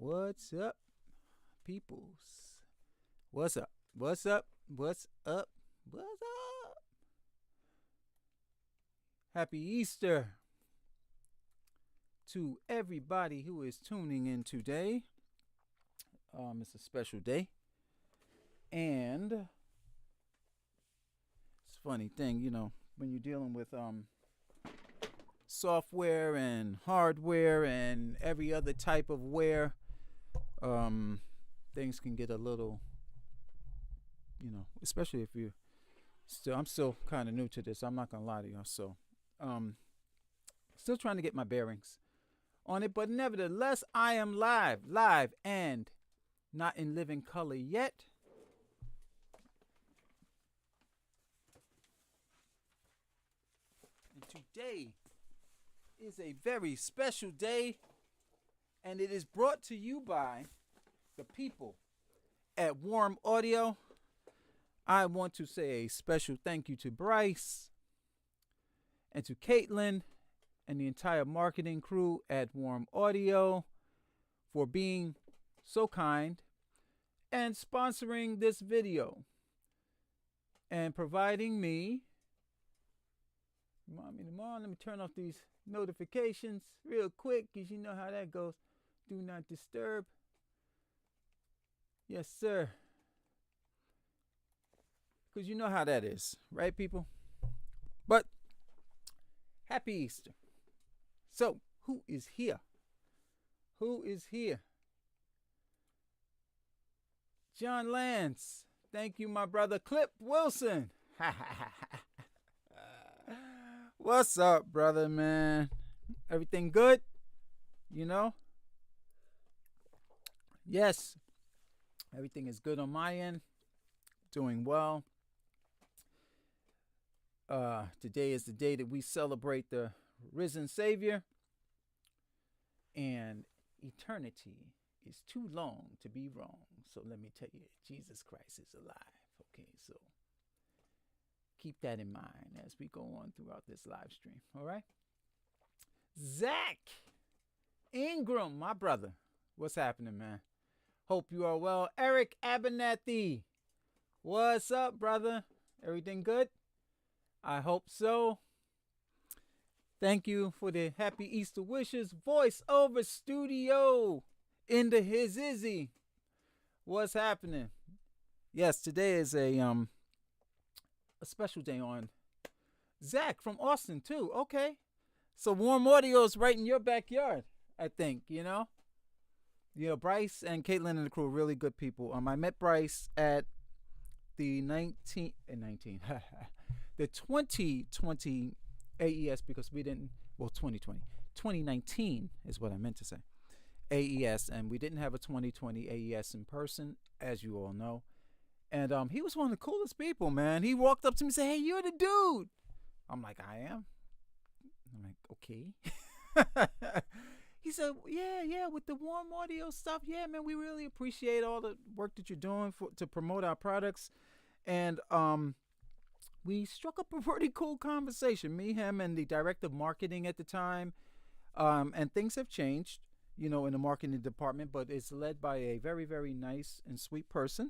What's up, peoples? What's up? What's up? What's up? What's up? Happy Easter to everybody who is tuning in today. It's a special day. And it's a funny thing, you know, when you're dealing with software and hardware and every other type of wear, things can get a little, you know, especially if you're I'm still kind of new to this. I'm not gonna lie to y'all. So, still trying to get my bearings on it, but nevertheless, I am live, and not in living color yet. And today is a very special day, and it is brought to you by the people at Warm Audio. I want to say a special thank you to Bryce and to Caitlin and the entire marketing crew at Warm Audio for being so kind and sponsoring this video and providing me. Let me turn off these notifications real quick, because you know how that goes. Do not disturb. Yes, sir. Because you know how that is, right, people? But happy Easter. So, who is here? Who is here? John Lance. Thank you, my brother. Clip Wilson. What's up, brother, man? Everything good? You know? Yes. Everything is good on my end. Doing well. Today is the day that we celebrate the risen Savior. And eternity is too long to be wrong. So let me tell you, Jesus Christ is alive. Okay, so keep that in mind as we go on throughout this live stream. All right? Zach Ingram, my brother. What's happening, man? Hope you are well. Eric Abernathy. What's up, brother? Everything good? I hope so. Thank you for the happy Easter wishes. Voiceover Studio into his Izzy. What's happening? Yes, today is a special day on Zach from Austin too. Okay, so Warm Audio is right in your backyard. I think you know. Bryce and Caitlin and the crew are really good people. I met Bryce at the 2020 AES, because we didn't, 2019 is what I meant to say, AES, and we didn't have a 2020 AES in person, as you all know. And he was one of the coolest people, man. He walked up to me and said, "Hey, you're the dude." I'm like, "I am?" I'm like, "Okay." He said, yeah, with the Warm Audio stuff, yeah, man, we really appreciate all the work that you're doing to promote our products. And we struck up a pretty cool conversation, me, him, and the director of marketing at the time. And things have changed, in the marketing department, but it's led by a very, very nice and sweet person,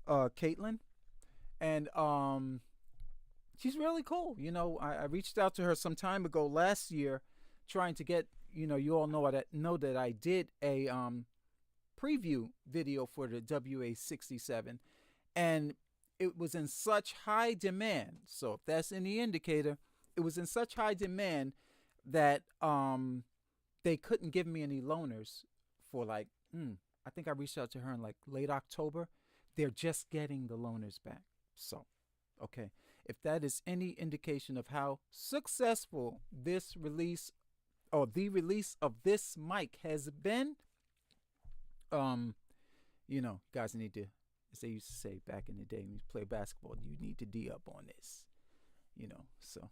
Caitlin. And she's really cool. I reached out to her some time ago last year trying to get, you all know that I did a preview video for the WA-67, and it was in such high demand. So if that's any indicator, it was in such high demand that they couldn't give me any loaners for I think I reached out to her in late October. They're just getting the loaners back. So, okay. If that is any indication of how successful this release or the release of this mic has been, guys need to, as they used to say back in the day when you play basketball, you need to D up on this, so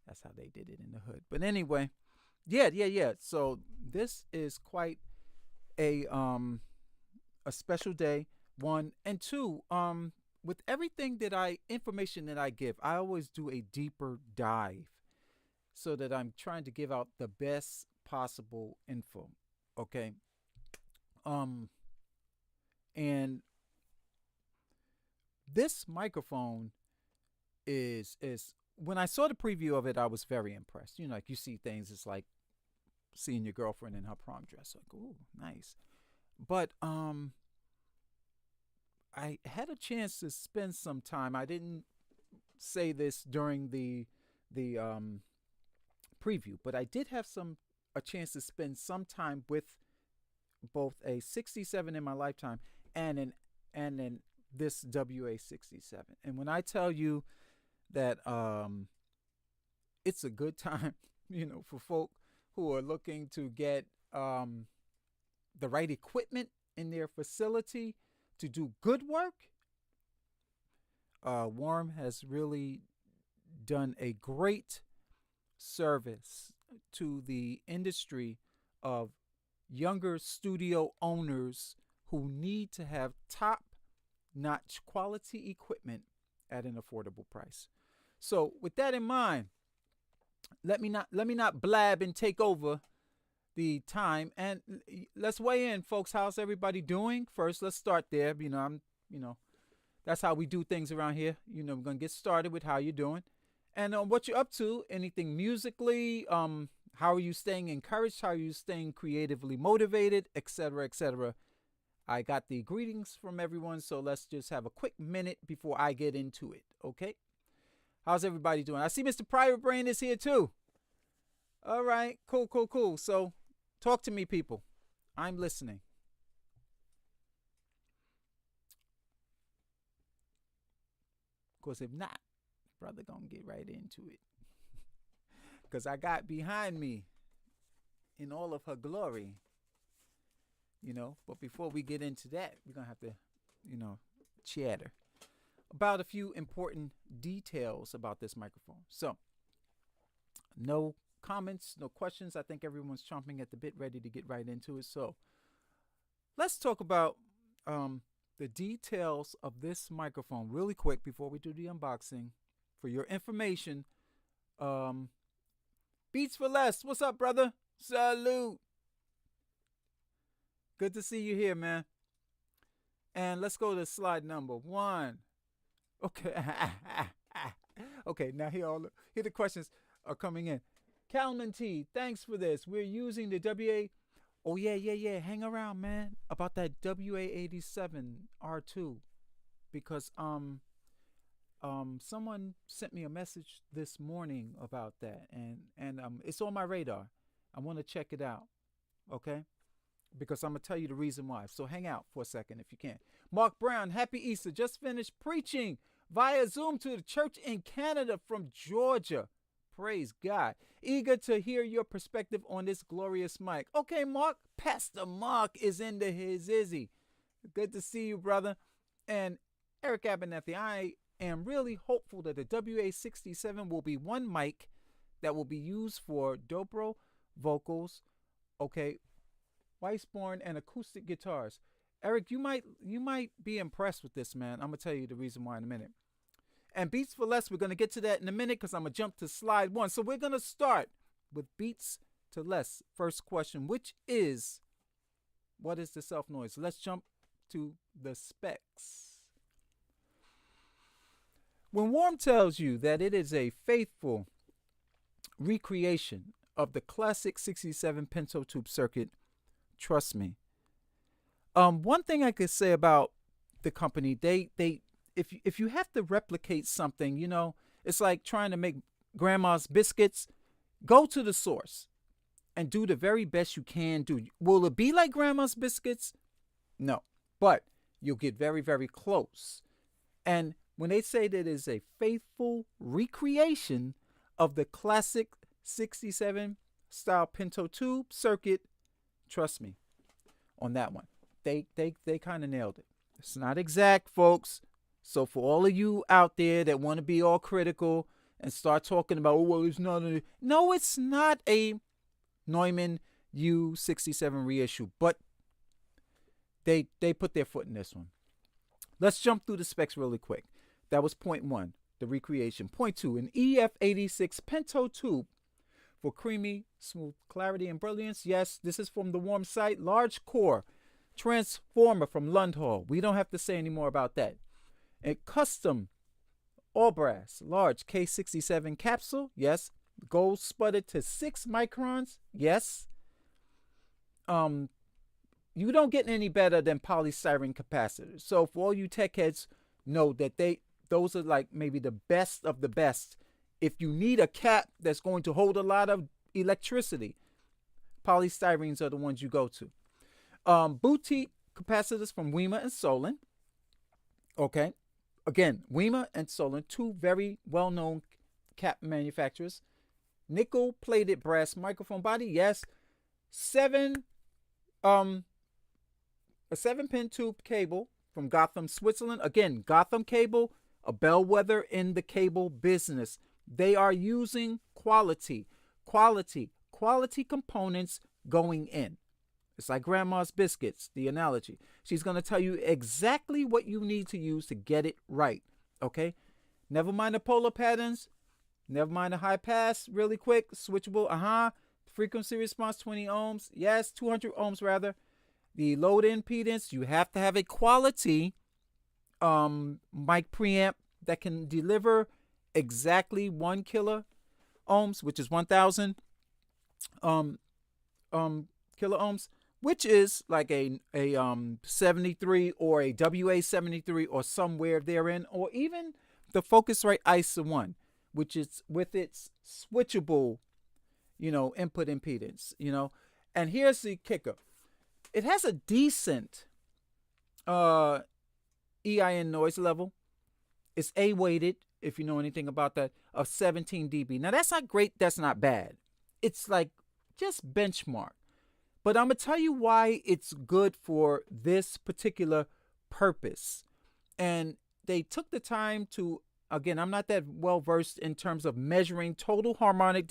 that's how they did it in the hood. But anyway, yeah. So this is quite a special day, one, and two, with everything information that I give, I always do a deeper dive so that I'm trying to give out the best possible info. Okay. Um, and this microphone is when I saw the preview of it, I was very impressed. You know, like you see things, it's like seeing your girlfriend in her prom dress. Like, ooh, nice. But I had a chance to spend some time. I didn't say this during the preview, but I did have a chance to spend some time with both a 67 in my lifetime and this WA-67. And when I tell you that it's a good time, you know, for folk who are looking to get the right equipment in their facility to do good work, Worm has really done a great service to the industry of younger studio owners who need to have top-notch quality equipment at an affordable price. So, with that in mind, let me not blab and take over the time, and let's weigh in, folks. How's everybody doing? First, let's start there. That's how we do things around here. We're gonna get started with how you're doing, and what you're up to. Anything musically? How are you staying encouraged? How are you staying creatively motivated, etc., etc. I got the greetings from everyone, so let's just have a quick minute before I get into it. Okay? How's everybody doing? I see Mr. Private Brain is here too. All right, cool. So, talk to me, people. I'm listening. Of course, if not, brother gonna get right into it. Because I got behind me in all of her glory. But before we get into that, we're gonna have to, chatter about a few important details about this microphone. So, no comments, no questions. I think everyone's chomping at the bit, ready to get right into it. So, let's talk about the details of this microphone really quick before we do the unboxing. For your information, Beats for Less, what's up, brother? Salute. Good to see you here, man. And let's go to slide number 1. Okay. Okay, now here the questions are coming in. Calman T, thanks for this. We're using the WA. Oh, yeah. Hang around, man. About that WA-87 R2. Because someone sent me a message this morning about that. And it's on my radar. I want to check it out. Okay? Because I'm going to tell you the reason why. So hang out for a second if you can. Mark Brown, happy Easter. Just finished preaching via Zoom to the church in Canada from Georgia. Praise God. Eager to hear your perspective on this glorious mic. Okay, Mark. Pastor Mark is into his Izzy. Good to see you, brother. And Eric Abernathy, I am really hopeful that the WA-67 will be one mic that will be used for dobro, vocals, okay, Weissborn, and acoustic guitars. Eric, you might be impressed with this, man. I'm going to tell you the reason why in a minute. And Beats for Less, we're going to get to that in a minute because I'm going to jump to slide 1. So we're going to start with Beats to Less. First question, which is, what is the self noise? Let's jump to the specs. When Worm tells you that it is a faithful recreation of the classic 67 pinto tube circuit, trust me. One thing I could say about the company, if you have to replicate something, it's like trying to make grandma's biscuits. Go to the source and do the very best you can do. Will it be like grandma's biscuits? No, but you'll get very, very close. And when they say that it is a faithful recreation of the classic 67 style pinto tube circuit, trust me on that one. They kind of nailed it. It's not exact, folks. So for all of you out there that want to be all critical and start talking about, oh, well, it's not a... No, it's not a Neumann U67 reissue, but they put their foot in this one. Let's jump through the specs really quick. That was point 1, the recreation. Point 2, an EF86 pinto tube for creamy, smooth clarity and brilliance. Yes, this is from the Worm site. Large core, transformer from Lundhall. We don't have to say any more about that. A custom all brass large K67 capsule, yes. Gold sputtered to 6 microns, yes. You don't get any better than polystyrene capacitors. So for all you tech heads, know that those are like maybe the best of the best. If you need a cap that's going to hold a lot of electricity, polystyrenes are the ones you go to. Boutique capacitors from Weimer and Solon. Okay. Again, Weimer and Solon, two very well-known cap manufacturers. Nickel-plated brass microphone body, yes. A 7-pin tube cable from Gotham, Switzerland. Again, Gotham Cable, a bellwether in the cable business. They are using quality components going in. It's like grandma's biscuits, the analogy. She's going to tell you exactly what you need to use to get it right, okay? Never mind the polar patterns. Never mind the high pass, really quick, switchable, frequency response, 20 ohms. Yes, 200 ohms rather. The load impedance, you have to have a quality mic preamp that can deliver exactly 1 kilo ohms, which is 1,000 kilo ohms, which is like a 73 or a WA-73 or somewhere therein, or even the Focusrite ISA 1, which is with its switchable, input impedance, And here's the kicker. It has a decent EIN noise level. It's A-weighted, if you know anything about that, of 17 dB. Now, that's not great. That's not bad. It's like just benchmark. But I'm going to tell you why it's good for this particular purpose. And they took the time to, again, I'm not that well versed in terms of measuring total harmonic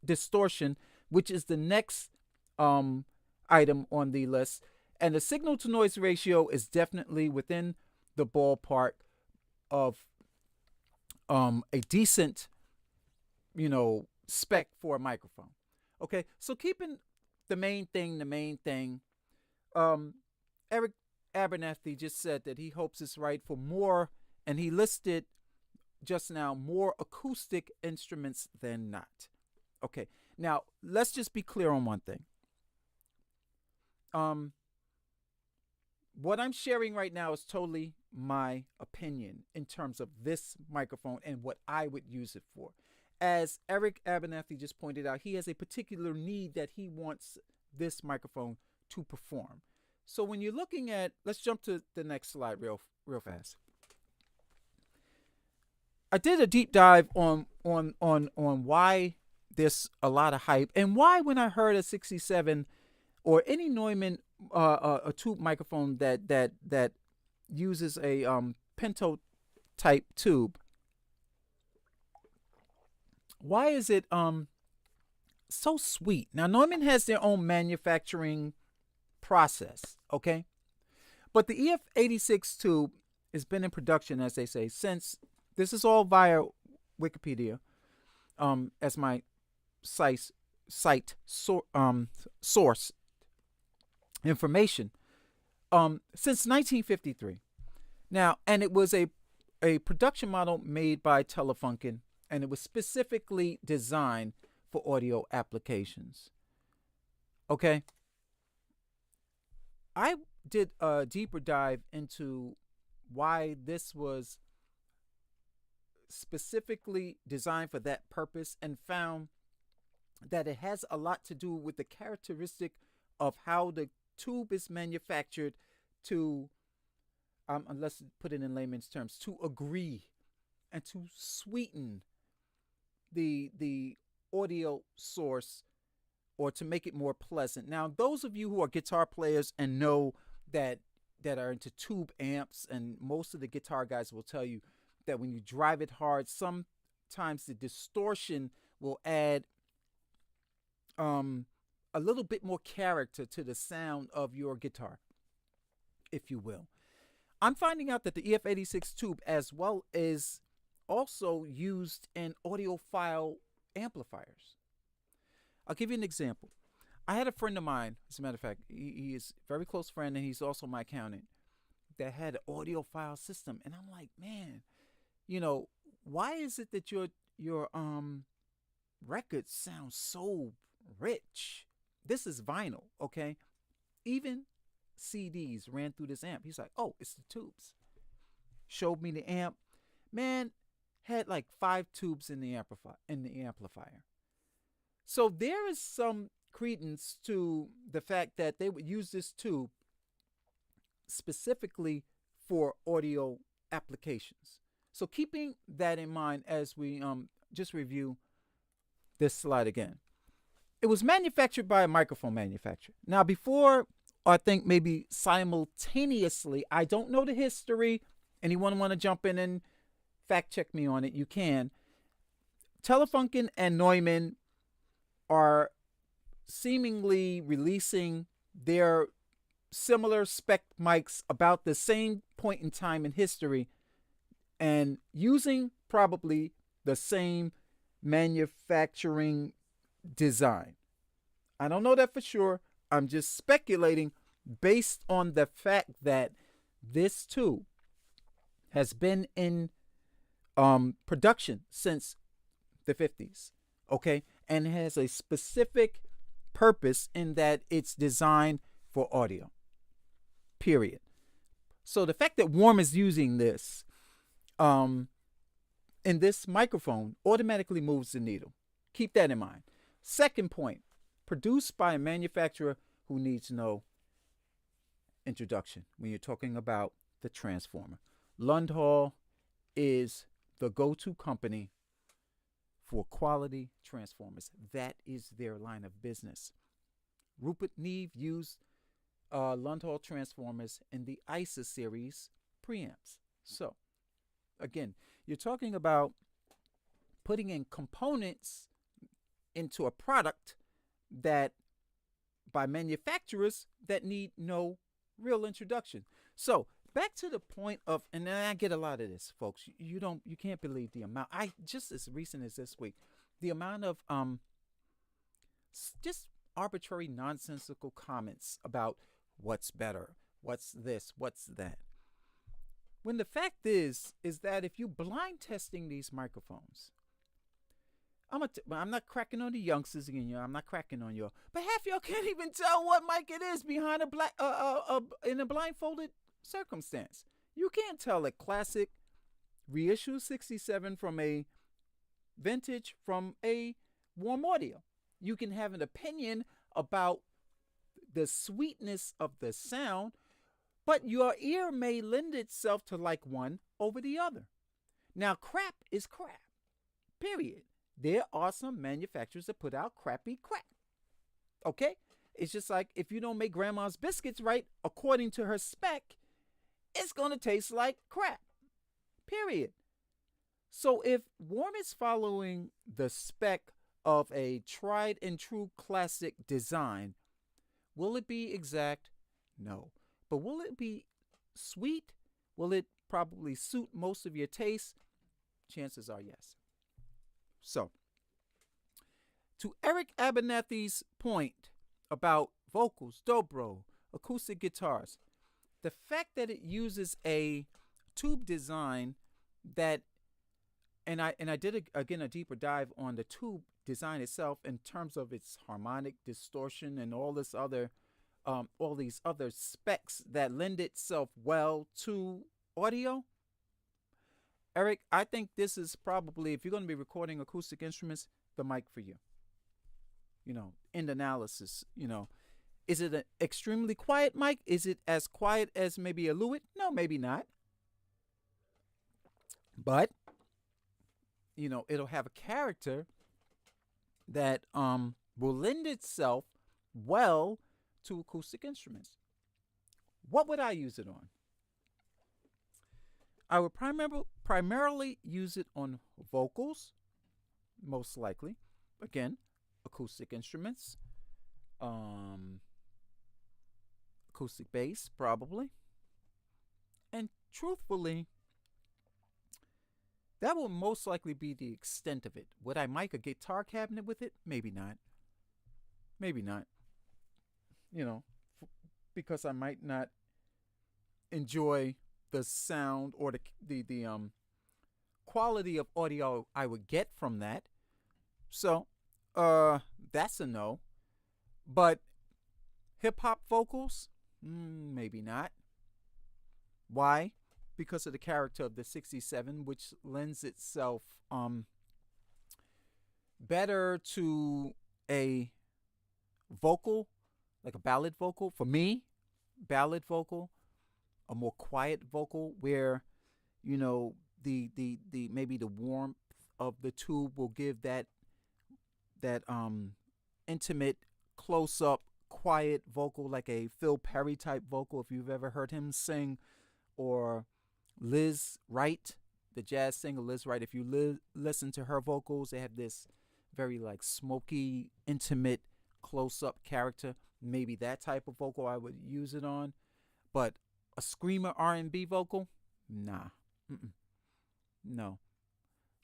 distortion, which is the next item on the list. And the signal to noise ratio is definitely within the ballpark of a decent, spec for a microphone. Okay, so keeping the main thing, Eric Abernathy just said that he hopes it's right for more, and he listed just now more acoustic instruments than not. Okay, now let's just be clear on one thing. What I'm sharing right now is totally my opinion in terms of this microphone and what I would use it for. As Eric Abernathy just pointed out, he has a particular need that he wants this microphone to perform. So when you're looking at, let's jump to the next slide real fast. I did a deep dive on why there's a lot of hype and why when I heard a 67 or any Neumann a tube microphone that uses a Pinto type tube, why is it so sweet? Now, Neumann has their own manufacturing process, okay? But the EF86 tube has been in production, as they say, since, this is all via Wikipedia, as my source information, since 1953. Now, and it was a production model made by Telefunken, and it was specifically designed for audio applications. Okay? I did a deeper dive into why this was specifically designed for that purpose and found that it has a lot to do with the characteristic of how the tube is manufactured to, let's put it in layman's terms, to agree and to sweeten the audio source, or to make it more pleasant. Now, those of you who are guitar players and know that are into tube amps, and most of the guitar guys will tell you that when you drive it hard, sometimes the distortion will add a little bit more character to the sound of your guitar, if you will. I'm finding out that the EF86 tube as well is also used in audiophile amplifiers. I'll give you an example. I had a friend of mine, as a matter of fact, he is a very close friend, and he's also my accountant, that had an audiophile system. And I'm like, man, why is it that your records sound so rich? This is vinyl, okay? Even CDs ran through this amp. He's like, oh, it's the tubes. Showed me the amp. Man, had like 5 tubes in the amplifier. So there is some credence to the fact that they would use this tube specifically for audio applications. So keeping that in mind as we just review this slide again. It was manufactured by a microphone manufacturer. Now, before, I think maybe simultaneously, I don't know the history. Anyone want to jump in and fact check me on it, you can. Telefunken and Neumann are seemingly releasing their similar spec mics about the same point in time in history and using probably the same manufacturing design. I don't know that for sure. I'm just speculating based on the fact that this tube has been in production since the 50s, okay? And has a specific purpose in that it's designed for audio, period. So the fact that Warm is using this in this microphone automatically moves the needle. Keep that in mind. Second point, produced by a manufacturer who needs no introduction when you're talking about the transformer. Lundhall is the go-to company for quality transformers. That is their line of business. Rupert Neve used Lundhall transformers in the ISA series preamps. So, again, you're talking about putting in components into a product that by manufacturers that need no real introduction. So back to the point of, and I get a lot of this, folks. You can't believe the amount. I just as recent as this week, the amount of just arbitrary, nonsensical comments about what's better, what's this, what's that. When the fact is that if you blind testing these microphones, I'm not cracking on the youngsters again, I'm not cracking on y'all, but half y'all can't even tell what mic it is behind in a blindfolded circumstance. You can't tell a classic reissue 67 from a vintage from a Warm Audio. You can have an opinion about the sweetness of the sound, but your ear may lend itself to like one over the other. Now, crap is crap, period. There are some manufacturers that put out crappy crap. Okay? It's just like if you don't make grandma's biscuits right according to her spec, it's going to taste like crap. Period. So if Warm is following the spec of a tried and true classic design, will it be exact? No. But will it be sweet? Will it probably suit most of your tastes? Chances are yes. So, to Eric Abernathy's point about vocals, dobro, acoustic guitars, the fact that it uses a tube design that, and I did a deeper dive on the tube design itself in terms of its harmonic distortion and all these other specs that lend itself well to audio. Eric, I think this is probably, if you're going to be recording acoustic instruments, the mic for you. In analysis, is it an extremely quiet mic? Is it as quiet as maybe a Lewitt? No, maybe not. But, it'll have a character that will lend itself well to acoustic instruments. What would I use it on? I would primarily use it on vocals, most likely. Again, acoustic instruments. Acoustic bass, probably. And truthfully, that will most likely be the extent of it. Would I mic a guitar cabinet with it? Maybe not. Maybe not. you know, because I might not enjoy the sound or the quality of audio I would get from that. So, that's a no. But hip hop vocals, maybe not. Why? Because of the character of the 67, which lends itself better to a vocal, like a ballad vocal. For me, ballad vocal, a more quiet vocal where, the maybe the warmth of the tube will give that intimate, close up, quiet vocal, like a Phil Perry type vocal, if you've ever heard him sing, or Liz Wright, the jazz singer Liz Wright. If you listen to her vocals, they have this very like smoky, intimate, close up character. Maybe that type of vocal I would use it on. But a screamer R&B vocal, nah, no.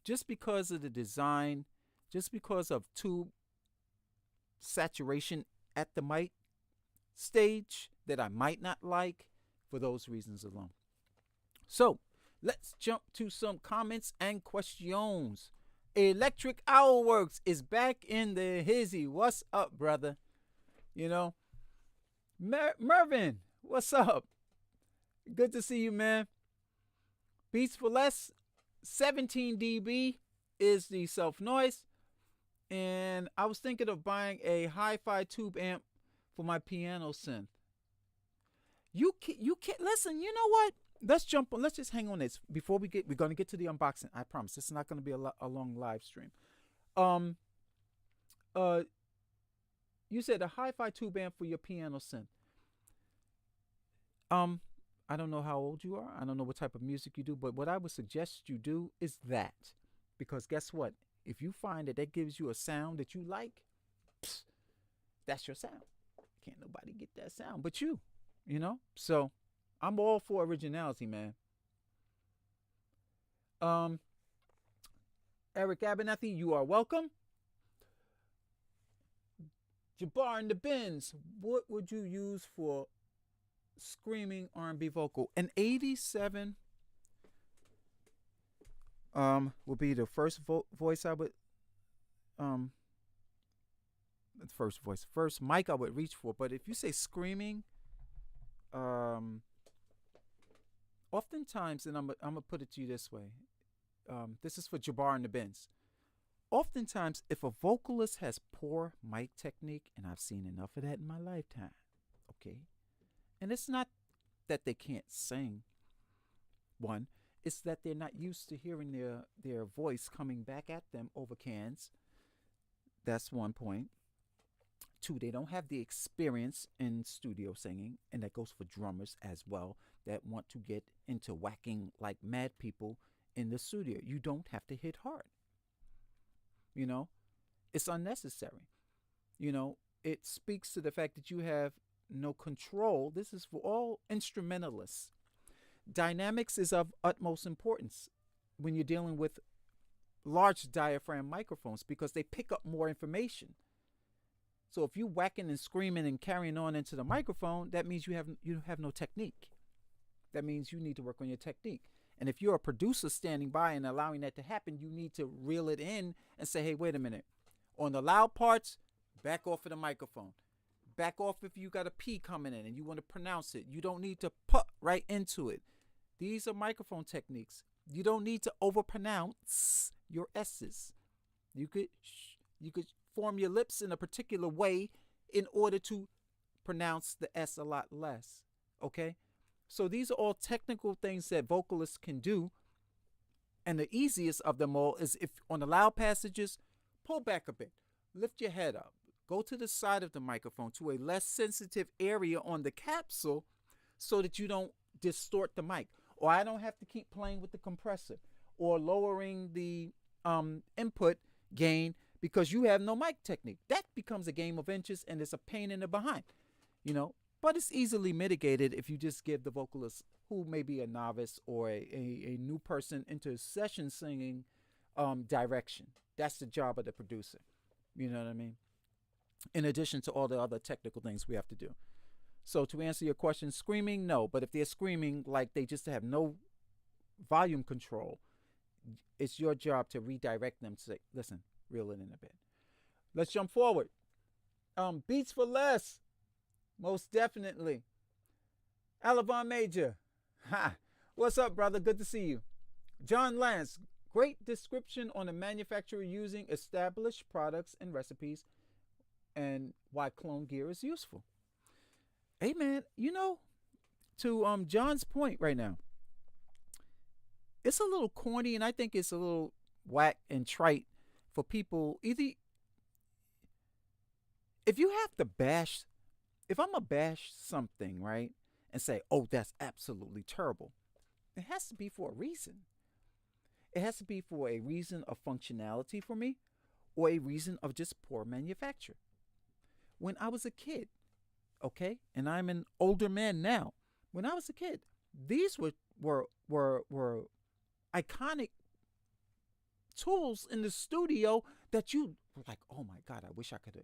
Just because of the design, just because of tube saturation at the mic stage that I might not like, for those reasons alone. So let's jump to some comments and questions. Electric Owlworks is back in the hizzy. What's up, brother? Mervin, what's up? Good to see you, man. Beats for Less, 17 dB is the self noise. And I was thinking of buying a hi-fi tube amp for my piano synth. You can't listen. You know what? Let's just hang on this before we're going to get to the unboxing. I promise it's not going to be a long live stream. You said a hi-fi tube amp for your piano synth. I don't know how old you are. I don't know what type of music you do, but what I would suggest you do is that, because guess what? If you find that gives you a sound that you like, that's your sound. Can't nobody get that sound but you. So I'm all for originality, man. Eric Abernathy, you are welcome. Jabbar in the Bins, what would you use for screaming R&B vocal? An 87 will be the first voice I would first mic I would reach for. But if you say screaming, oftentimes, and I'm gonna put it to you this way, this is for Jabbar and the Bins. Oftentimes, if a vocalist has poor mic technique, and I've seen enough of that in my lifetime, okay, and it's not that they can't sing. One, it's that they're not used to hearing their voice coming back at them over cans. That's one point. Two, they don't have the experience in studio singing, and that goes for drummers as well that want to get into whacking like mad people in the studio. You don't have to hit hard. It's unnecessary. It speaks to the fact that you have no control. This is for all instrumentalists. Dynamics is of utmost importance when you're dealing with large diaphragm microphones because they pick up more information. So if you whacking and screaming and carrying on into the microphone, that means you have no technique. That means you need to work on your technique. And if you're a producer standing by and allowing that to happen, you need to reel it in and say, hey, wait a minute. On the loud parts, back off of the microphone. Back off if you got a P coming in and you want to pronounce it. You don't need to put right into it. These are microphone techniques. You don't need to overpronounce your S's. You could form your lips in a particular way in order to pronounce the S a lot less. Okay? So these are all technical things that vocalists can do. And the easiest of them all is if on the loud passages, pull back a bit. Lift your head up. Go to the side of the microphone to a less sensitive area on the capsule so that you don't distort the mic. Or I don't have to keep playing with the compressor or lowering the input gain because you have no mic technique. That becomes a game of inches and it's a pain in the behind, But it's easily mitigated if you just give the vocalist, who may be a novice or a new person into session singing, direction. That's the job of the producer. You know what I mean? in addition to all the other technical things we have to do. So to answer your question, screaming, no. But if they're screaming like they just have no volume control, it's your job to redirect them to say, listen, reel it in a bit. Let's jump forward. Beats for less. Most definitely. Alavon Major. Ha. What's up, brother? Good to see you. John Lance. Great description on the manufacturer using established products and recipes and why clone gear is useful. Hey, man, to John's point right now, it's a little corny, and I think it's a little whack and trite for people. Either if you have to bash, if I'm gonna bash something, right, and say, oh, that's absolutely terrible, it has to be for a reason. It has to be for a reason of functionality for me or a reason of just poor manufacture. When I was a kid, okay, and I'm an older man now, when I was a kid, these were iconic tools in the studio that you were like, oh my God, I wish I could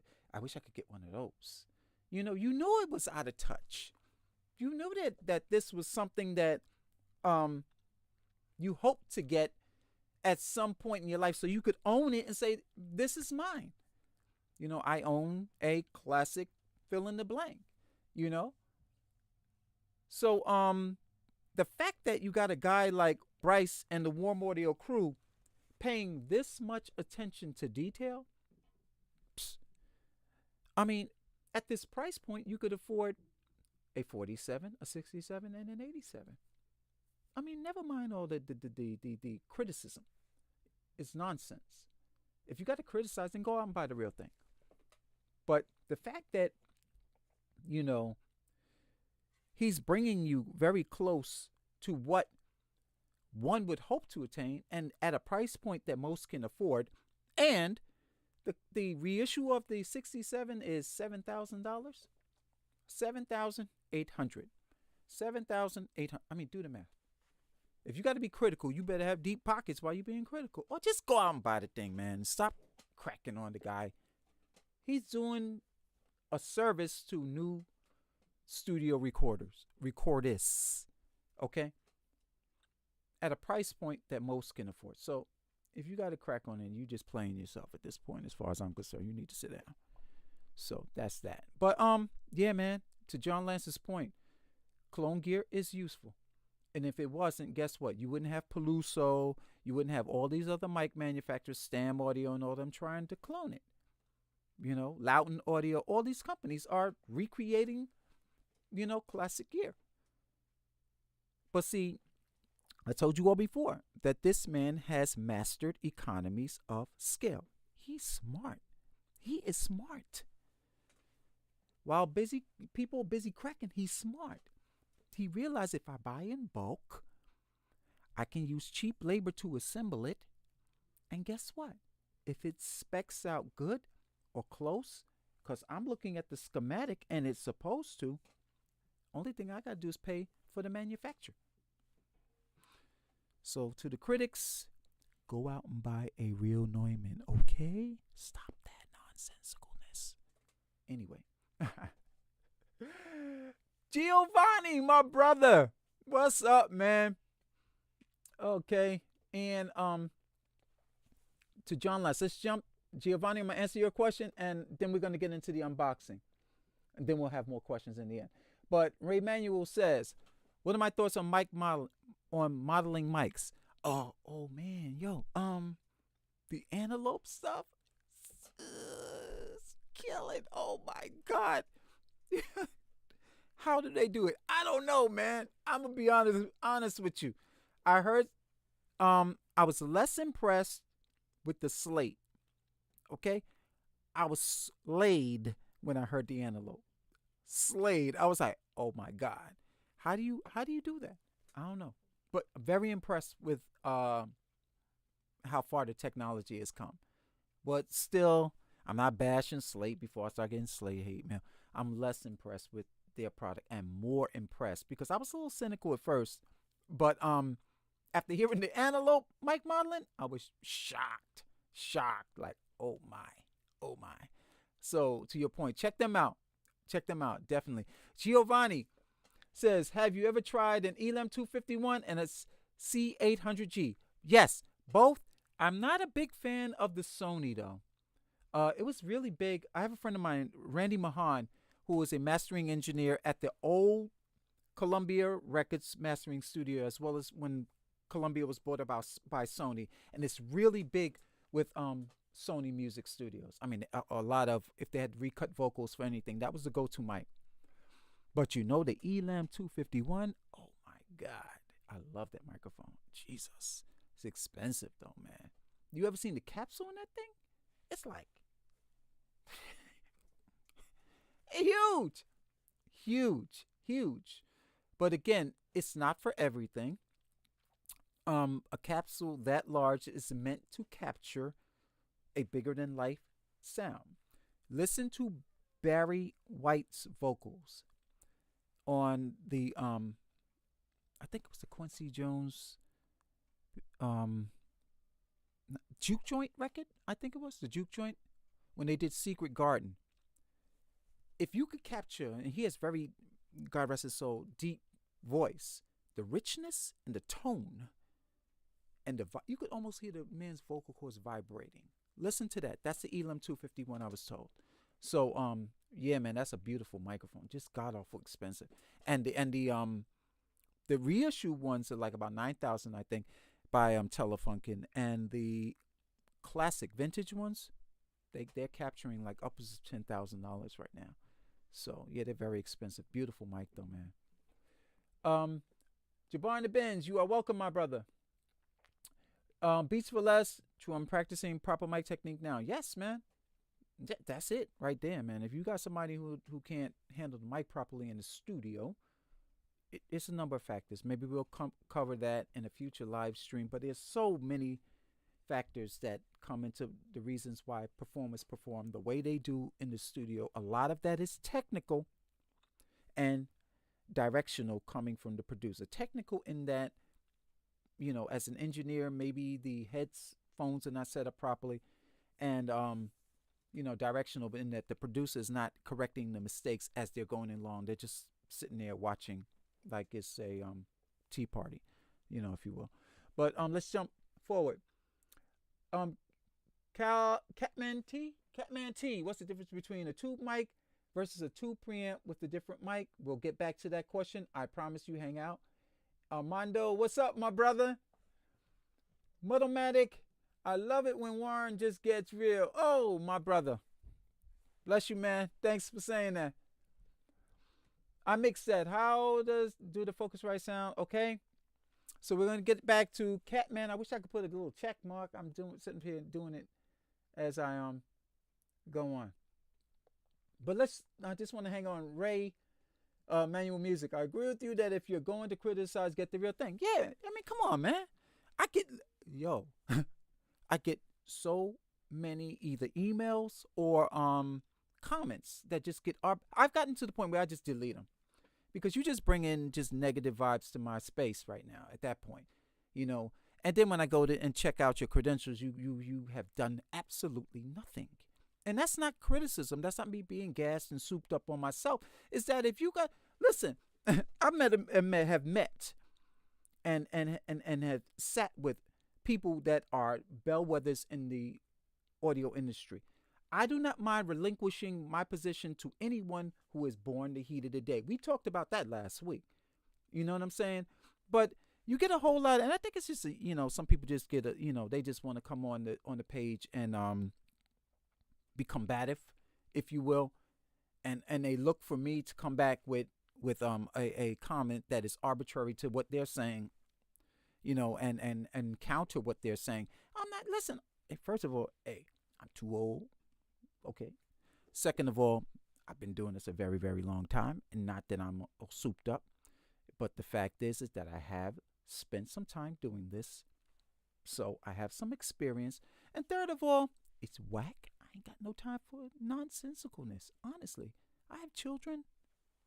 get one of those. You know it was out of touch. You know that this was something that you hope to get at some point in your life so you could own it and say, this is mine. I own a classic fill in the blank, So the fact that you got a guy like Bryce and the Warm Audio crew paying this much attention to detail, I mean, at this price point, you could afford a 47, a 67, and an 87. I mean, never mind all the criticism. It's nonsense. If you got to criticize, then go out and buy the real thing. But the fact that, he's bringing you very close to what one would hope to attain and at a price point that most can afford, and the reissue of the 67 is $7,000, $7,800, $7,800. I mean, do the math. If you got to be critical, you better have deep pockets while you're being critical, or just go out and buy the thing, man. Stop cracking on the guy. He's doing a service to new studio recordists, okay, at a price point that most can afford. So if you got to crack on it, you just playing yourself at this point. As far as I'm concerned, you need to sit down. So that's that. But yeah, man, to John Lance's point, clone gear is useful. And if it wasn't, guess what? You wouldn't have Peluso. You wouldn't have all these other mic manufacturers, Stam Audio and all them trying to clone it. Loudon Audio, all these companies are recreating, classic gear. But see, I told you all before that this man has mastered economies of scale. He's smart. He is smart. While people busy cracking, he's smart. He realized if I buy in bulk, I can use cheap labor to assemble it. And guess what? If it specs out good or close, because I'm looking at the schematic and it's supposed to, only thing I got to do is pay for the manufacturer. So to the critics, go out and buy a real Neumann, okay? Stop that nonsensicalness. Anyway. Giovanni, my brother. What's up, man? Okay. And to John Last, let's jump. Giovanni, I'm going to answer your question, and then we're going to get into the unboxing. And then we'll have more questions in the end. But Ray Manuel says, what are my thoughts on modeling mics? Oh man, yo, the antelope stuff, killing. Oh my God. How do they do it? I don't know, man. I'm gonna be honest with you. I heard I was less impressed with the slate. Okay? I was slayed when I heard the antelope. Slayed. I was like, oh my God. How do you do that? I don't know. But very impressed with how far the technology has come. But still, I'm not bashing Slate before I start getting Slate hate, man. I'm less impressed with their product and more impressed because I was a little cynical at first. But after hearing the antelope mic modeling, I was shocked. Like, oh my. So to your point, check them out. Check them out, definitely. Giovanni says, have you ever tried an Elam 251 and a C800G? Yes, both. I'm not a big fan of the Sony though. It was really big. I have a friend of mine, Randy Mahan, who was a mastering engineer at the old Columbia Records mastering studio, as well as when Columbia was bought about by Sony, and it's really big with Sony Music Studios. I mean, a lot of, if they had recut vocals for anything, that was the go-to mic. But you know the Elam 251? Oh my God, I love that microphone. Jesus, it's expensive though, man. You ever seen the capsule in that thing? It's like huge, huge, huge. But again, it's not for everything. A capsule that large is meant to capture a bigger than life sound. Listen to Barry White's vocals on the I think it was the Quincy Jones Juke Joint record. I think it was the Juke Joint when they did Secret Garden. If you could capture, and he has very, God rest his soul, deep voice, the richness and the tone, and you could almost hear the man's vocal cords vibrating. Listen to that. That's the Elam 251, I was told. So yeah, man, that's a beautiful microphone. Just god awful expensive. And the reissue ones are like about 9,000, I think, by Telefunken, and the classic vintage ones, they're capturing like upwards of $10,000 right now. So yeah, they're very expensive. Beautiful mic though, man. Jabbar the Benz, you are welcome, my brother. Beats for Less, true, I'm practicing proper mic technique now. Yes, man. That's it right there, man. If you got somebody who can't handle the mic properly in the studio, it's a number of factors. Maybe we'll cover that in a future live stream, but there's so many factors that come into the reasons why performers perform the way they do in the studio. A lot of that is technical and directional, coming from the producer. Technical in that, you know, as an engineer, maybe the headphones are not set up properly, and you know, directional in that the producer is not correcting the mistakes as they're going along. They're just sitting there watching like it's a tea party, you know, if you will. But let's jump forward. Catman T, what's the difference between a tube mic versus a tube preamp with a different mic? We'll get back to that question. I promise you, hang out. Armando, what's up, my brother? Muddlematic, I love it when Warren just gets real. Oh, my brother. Bless you, man. Thanks for saying that. I mixed that. How do the Focusrite sound? Okay. So we're gonna get back to Catman. I wish I could put a little check mark. I'm sitting here doing it as I go on. But I just want to hang on. Ray, Manual Music. I agree with you that if you're going to criticize, get the real thing. Yeah, I mean, come on, man. I get so many either emails or comments that just get. I've gotten to the point where I just delete them, because you just bring in just negative vibes to my space right now at that point, you know. And then when I go to and check out your credentials, you have done absolutely nothing. And that's not criticism. That's not me being gassed and souped up on myself. It's that if you got, listen, I have met and have sat with people that are bellwethers in the audio industry. I do not mind relinquishing my position to anyone who is born the heat of the day. We talked about that last week. You know what I'm saying? But you get a whole lot, and I think it's just, you know, some people just get they just want to come on the page and be combative, if you will, and they look for me to come back with a comment that is arbitrary to what they're saying, you know, and counter what they're saying. I'm not, listen, first of all, I'm too old. Okay. Second of all, I've been doing this a very, very long time, and not that I'm all souped up, but the fact is that I have spent some time doing this, so I have some experience. And third of all, it's whack. I ain't got no time for nonsensicalness. Honestly, I have children.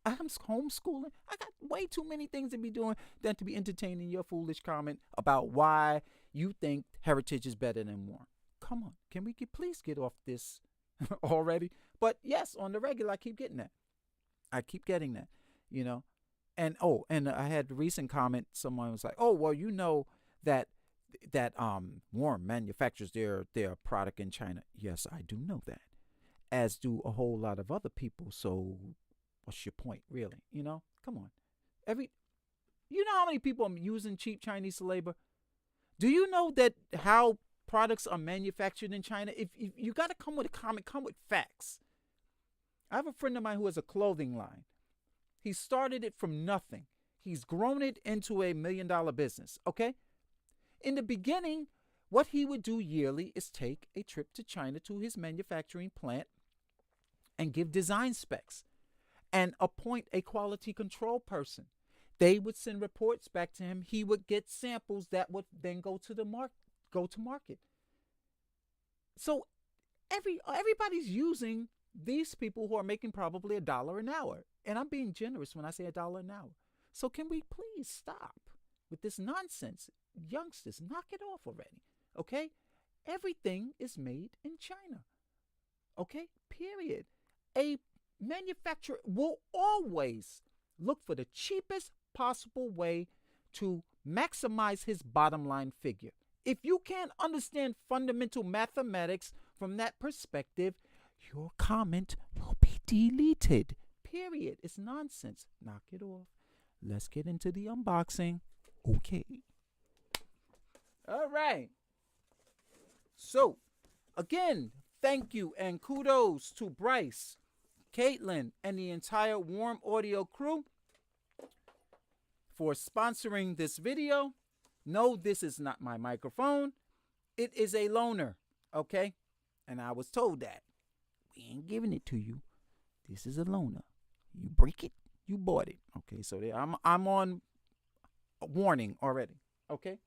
I'm homeschooling. I got way too many things to be doing than to be entertaining your foolish comment about why you think heritage is better than war. Come on, can we please get off this already. But yes, on the regular, I keep getting that. I keep getting that, you know. And oh, and I had a recent comment. Someone was like, "Oh, well, you know that Warm manufactures their product in China." Yes, I do know that, as do a whole lot of other people. So, what's your point, really? You know, come on. Every You know how many people are using cheap Chinese labor? Do you know that how products are manufactured in China? If you got to come with a comment, come with facts. I have a friend of mine who has a clothing line. He started it from nothing. He's grown it into a $1 million business, okay? In the beginning, what he would do yearly is take a trip to China to his manufacturing plant and give design specs and appoint a quality control person. They would send reports back to him. He would get samples that would then go to market. So everybody's using these people who are making probably $1 an hour. And I'm being generous when I say $1 an hour. So can we please stop with this nonsense? Youngsters, knock it off already. Okay? Everything is made in China. Okay? Period. A manufacturer will always look for the cheapest possible way to maximize his bottom line figure. If you can't understand fundamental mathematics from that perspective, your comment will be deleted. Period. It's nonsense. Knock it off. Let's get into the unboxing. Okay. All right. So, again, thank you and kudos to Bryce, Caitlin, and the entire Warm Audio crew for sponsoring this video. No, this is not my microphone. It is a loaner, okay? And I was told that. We ain't giving it to you. This is a loaner. You break it, you bought it. Okay, so I'm on a warning already, okay?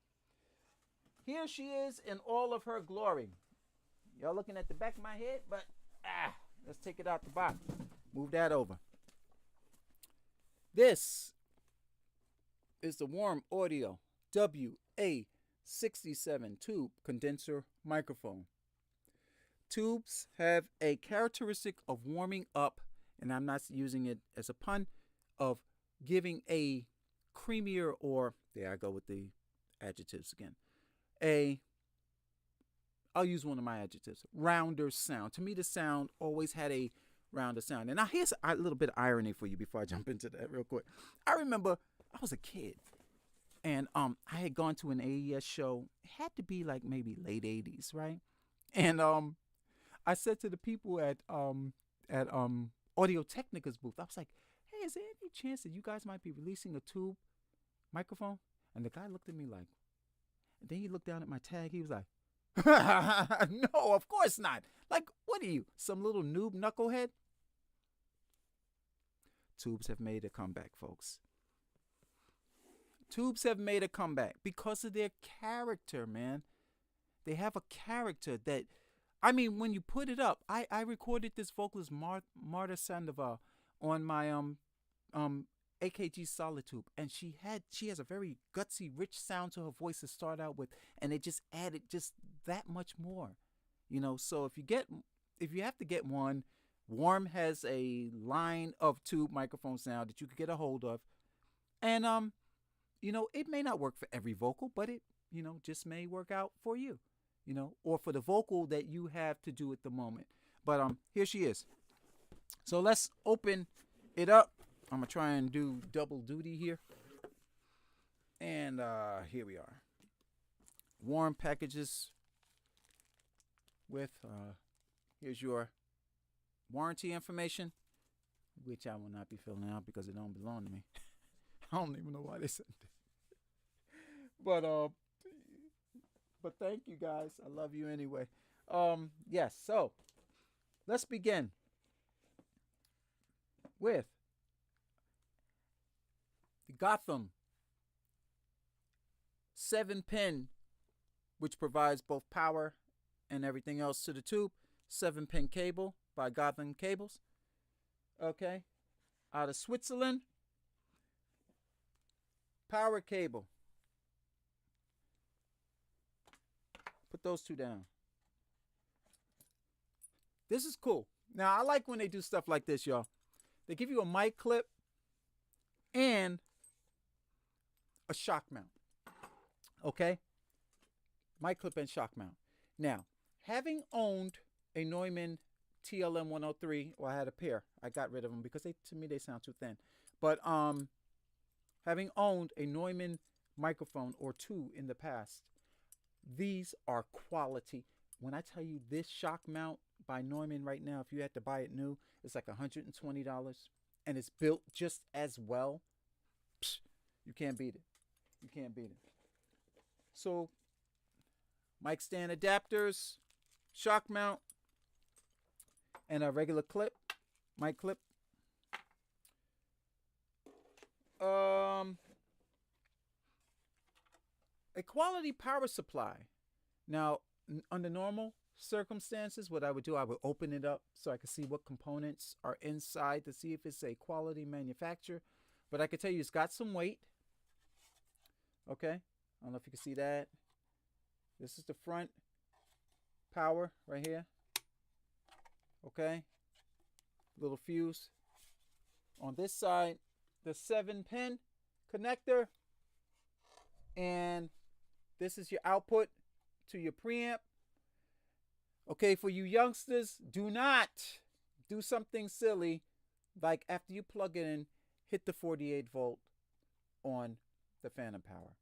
Here she is in all of her glory. Y'all looking at the back of my head, but let's take it out the box. Move that over. This is the Warm Audio WA-67 tube condenser microphone. Tubes have a characteristic of warming up, and I'm not using it as a pun, of giving a creamier, or there I go with the adjectives again, I'll use one of my adjectives, rounder sound. To me, the sound always had a rounder sound. And now here's a little bit of irony for you before I jump into that real quick. I remember I was a kid, and I had gone to an AES show. It had to be like maybe late 80s, right? And I said to the people at Audio Technica's booth, I was like, "Hey, is there any chance that you guys might be releasing a tube microphone?" And the guy looked at me like, and then he looked down at my tag. He was like, "No, of course not. Like, what are you, some little noob knucklehead?" Tubes have made a comeback, folks. Tubes have made a comeback because of their character, man. They have a character that, I mean, when you put it up, I recorded this vocalist Marta Sandoval on my AKG solid tube, and she has a very gutsy, rich sound to her voice to start out with, and it just added just that much more, you know. So if you have to get one, Warm has a line of tube microphones now that you could get a hold of, and you know, it may not work for every vocal, but it, you know, just may work out for you, you know, or for the vocal that you have to do at the moment. But here she is. So let's open it up. I'm gonna try and do double duty here. And here we are. Warm packages with here's your warranty information, which I will not be filling out because it don't belong to me. I don't even know why they sent it. But thank you guys. I love you anyway. Yes, so let's begin with the Gotham 7-pin, which provides both power and everything else to the tube. 7-pin cable by Gotham Cables. Okay. Out of Switzerland. Power cable. Put those two down. This is cool. Now, I like when they do stuff like this, y'all. They give you a mic clip and a shock mount. Okay? Mic clip and shock mount. Now, having owned a Neumann TLM 103, well, I had a pair. I got rid of them because to me they sound too thin. But having owned a Neumann microphone or two in the past, these are quality. When I tell you this shock mount by Neumann right now, if you had to buy it new, it's like $120, and it's built just as well. Psh, you can't beat it. You can't beat it. So, mic stand adapters, shock mount, and a regular clip, mic clip. A quality power supply. Now, under normal circumstances, what I would do, I would open it up so I could see what components are inside to see if it's a quality manufacturer. But I can tell you it's got some weight. Okay, I don't know if you can see that. This is the front power right here. Okay, little fuse. On this side, the 7-pin connector. And this is your output to your preamp. Okay, for you youngsters, do not do something silly like after you plug it in, hit the 48 volt on the phantom power.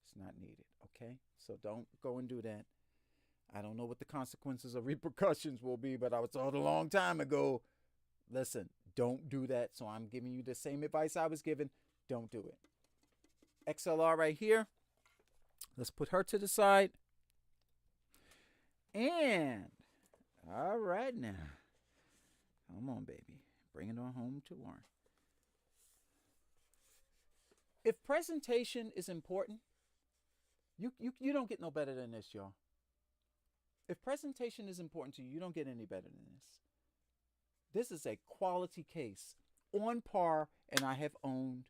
It's not needed, okay? So don't go and do that. I don't know what the consequences or repercussions will be, but I was told a long time ago, listen, don't do that. So I'm giving you the same advice I was given. Don't do it. XLR right here. Let's put her to the side. And, all right now. Come on, baby. Bring it on home to Warren. If presentation is important, you don't get no better than this, y'all. If presentation is important to you, you don't get any better than this. This is a quality case. On par, and I have owned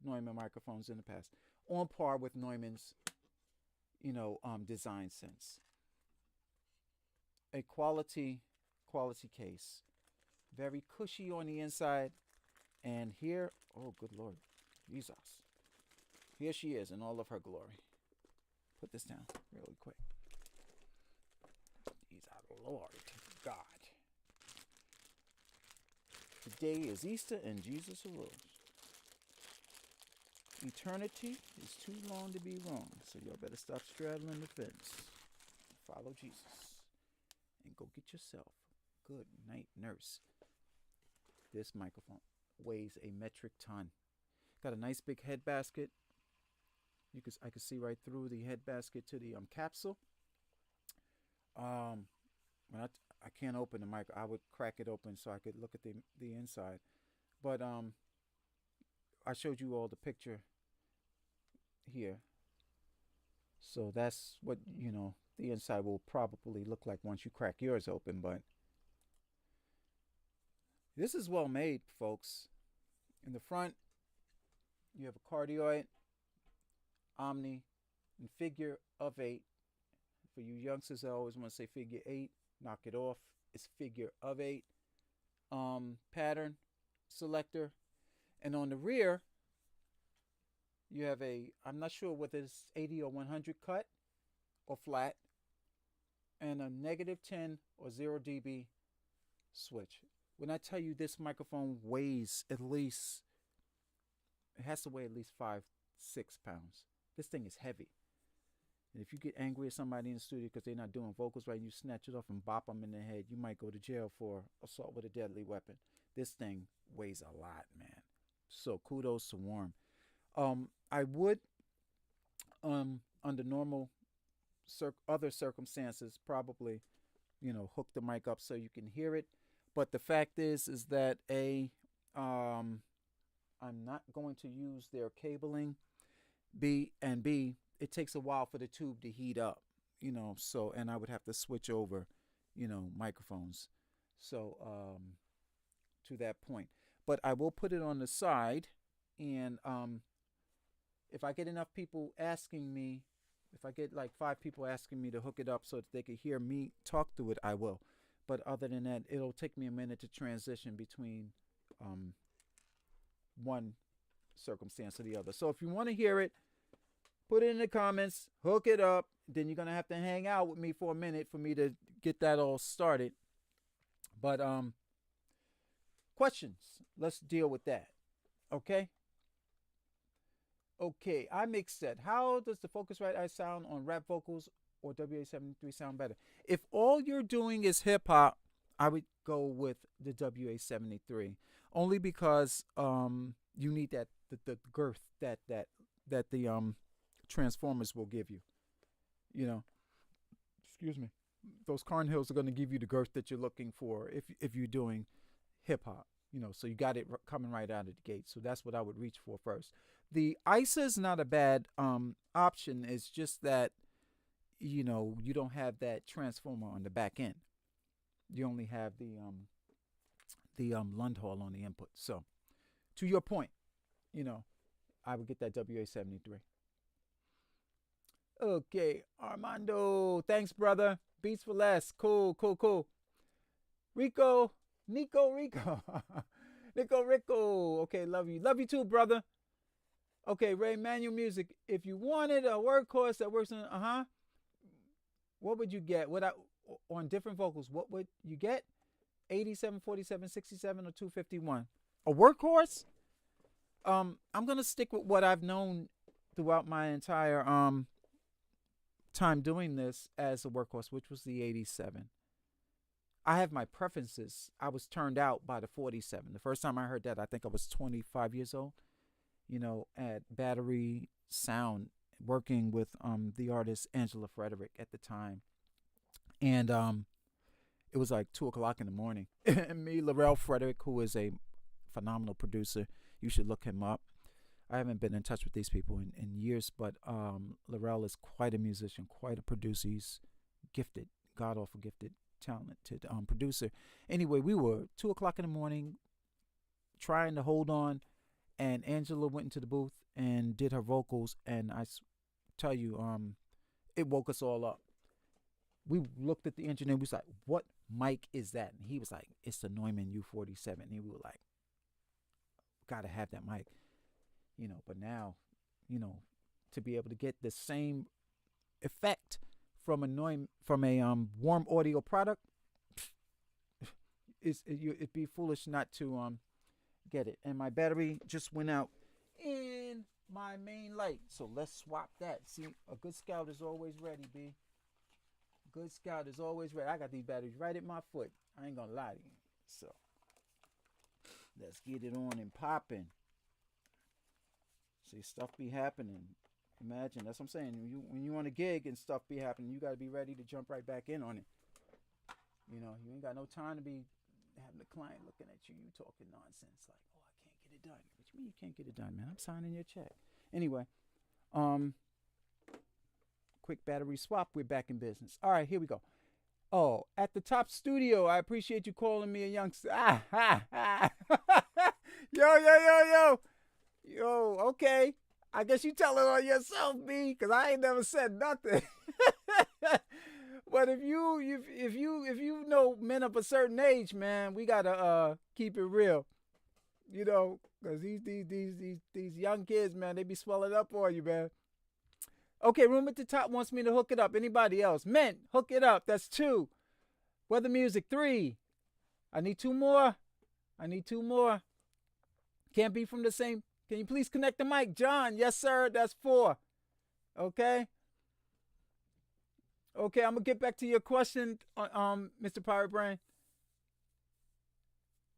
Neumann microphones in the past, on par with Neumann's, design sense. A quality case. Very cushy on the inside. And here, oh good Lord, Jesus. Here she is in all of her glory. Put this down really quick. Jesus Lord God. Today is Easter and Jesus arose. Eternity is too long to be wrong, so y'all better stop straddling the fence. Follow Jesus. And go get yourself a good night nurse. This microphone weighs a metric ton. Got a nice big head basket. I can see right through the head basket to the capsule. When I can't open the mic, I would crack it open so I could look at the inside. But I showed you all the picture here. So that's what, the inside will probably look like once you crack yours open. But this is well made, folks. In the front, you have a cardioid, omni, and figure of 8. For you youngsters, I always want to say figure 8. Knock it off. It's figure of 8. Pattern selector. And on the rear, you have I'm not sure whether it's 80 or 100 cut or flat, and a -10 or 0 dB switch. When I tell you this microphone weighs it has to weigh at least 5-6 pounds. This thing is heavy. And if you get angry at somebody in the studio because they're not doing vocals right, you snatch it off and bop them in the head, you might go to jail for assault with a deadly weapon. This thing weighs a lot, man. So kudos to Warren. I would, under normal other circumstances, probably, hook the mic up so you can hear it. But the fact is that I'm not going to use their cabling. B, it takes a while for the tube to heat up, so, and I would have to switch over, microphones. So, to that point. But I will put it on the side, and if I get enough people asking me, if I get like 5 people asking me to hook it up so that they could hear me talk through it, I will. But other than that, it'll take me a minute to transition between one circumstance to the other. So if you want to hear it, put it in the comments, hook it up. Then you're going to have to hang out with me for a minute for me to get that all started. But questions, let's deal with that. Okay? Okay, I mixed that. How does the Focusrite I sound on rap vocals or WA-73 sound better? If all you're doing is hip hop, I would go with the WA-73, only because you need that the girth that the transformers will give you. You know, excuse me. Those Carnhills are going to give you the girth that you're looking for if you're doing hip hop. You know, so you got it coming right out of the gate. So that's what I would reach for first. The ISA is not a bad option. It's just that, you know, you don't have that transformer on the back end. You only have the Lundhall on the input. So, to your point, you know, I would get that WA-73. Okay, Armando, thanks, brother. Beats for less. Cool. Rico. Rico. Okay, love you. Love you too, brother. Okay, Ray Manual Music. If you wanted a workhorse that works on, what would you get? On different vocals, what would you get? 87, 47, 67, or 251? A workhorse? I'm gonna stick with what I've known throughout my entire time doing this as a workhorse, which was the 87. I have my preferences. I was turned out by the 47. The first time I heard that, I think I was 25 years old, you know, at Battery Sound, working with the artist Angela Frederick at the time. And it was like 2 o'clock in the morning. And me, Laurel Frederick, who is a phenomenal producer, you should look him up. I haven't been in touch with these people in years, but Laurel is quite a musician, quite a producer. He's gifted, god-awful gifted, talented producer. Anyway, we were 2 o'clock in the morning trying to hold on, and Angela went into the booth and did her vocals, and I tell you, it woke us all up. We looked at the engineer, we was like, what mic is that? And he was like, it's the Neumann U47. And we were like, gotta have that mic. You know, but now, you know, to be able to get the same effect from a warm audio product, it'd be foolish not to get it. And my battery just went out in my main light, so let's swap that. See, a good scout is always ready, B. Good scout is always ready. I got these batteries right at my foot. I ain't gonna lie to you. So let's get it on and popping. See, stuff be happening. Imagine, that's what I'm saying. When you on a gig and stuff be happening, you got to be ready to jump right back in on it. You know, you ain't got no time to be having the client looking at you, talking nonsense like, oh, I can't get it done. What you mean you can't get it done, man? I'm signing your check. Anyway, quick battery swap. We're back in business. All right, here we go. Oh, at the top studio, I appreciate you calling me a youngster. Yo, okay. I guess you tell it on yourself, B, because I ain't never said nothing. But if you know men of a certain age, man, we gotta keep it real. You know, because these young kids, man, they be swelling up on you, man. Okay, Room at the Top wants me to hook it up. Anybody else? Men, hook it up. That's 2. Weather Music, 3. I need 2 more. Can't be from the same. Can you please connect the mic? John, yes, sir. That's 4. Okay. Okay, I'm going to get back to your question, Mr. Pirate Brain.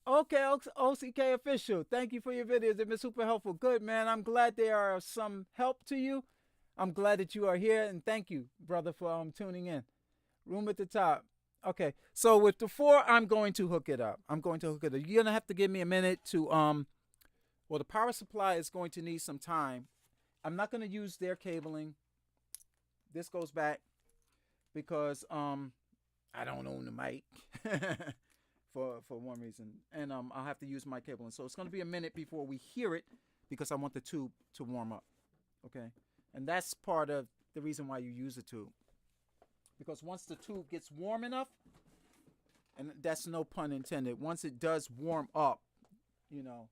Okay, OCK Official. Thank you for your videos. They've been super helpful. Good, man. I'm glad they are some help to you. I'm glad that you are here, and thank you, brother, for tuning in. Room at the Top. Okay, so with the 4, I'm going to hook it up. You're going to have to give me a minute to, well, the power supply is going to need some time. I'm not going to use their cabling. This goes back because I don't own the mic for one reason. And I'll have to use my cabling. So it's going to be a minute before we hear it because I want the tube to warm up. Okay? And that's part of the reason why you use a tube. Because once the tube gets warm enough, And that's no pun intended. Once it does warm up, you know,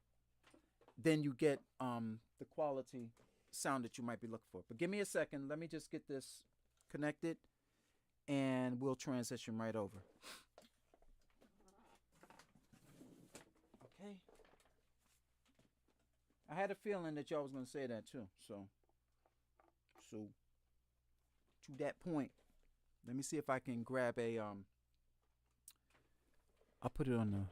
then you get the quality sound that you might be looking for. But give me a second. Let me just get this connected, and we'll transition right over. Okay. I had a feeling that y'all was gonna say that too. So to that point, let me see if I can grab a I'll put it on the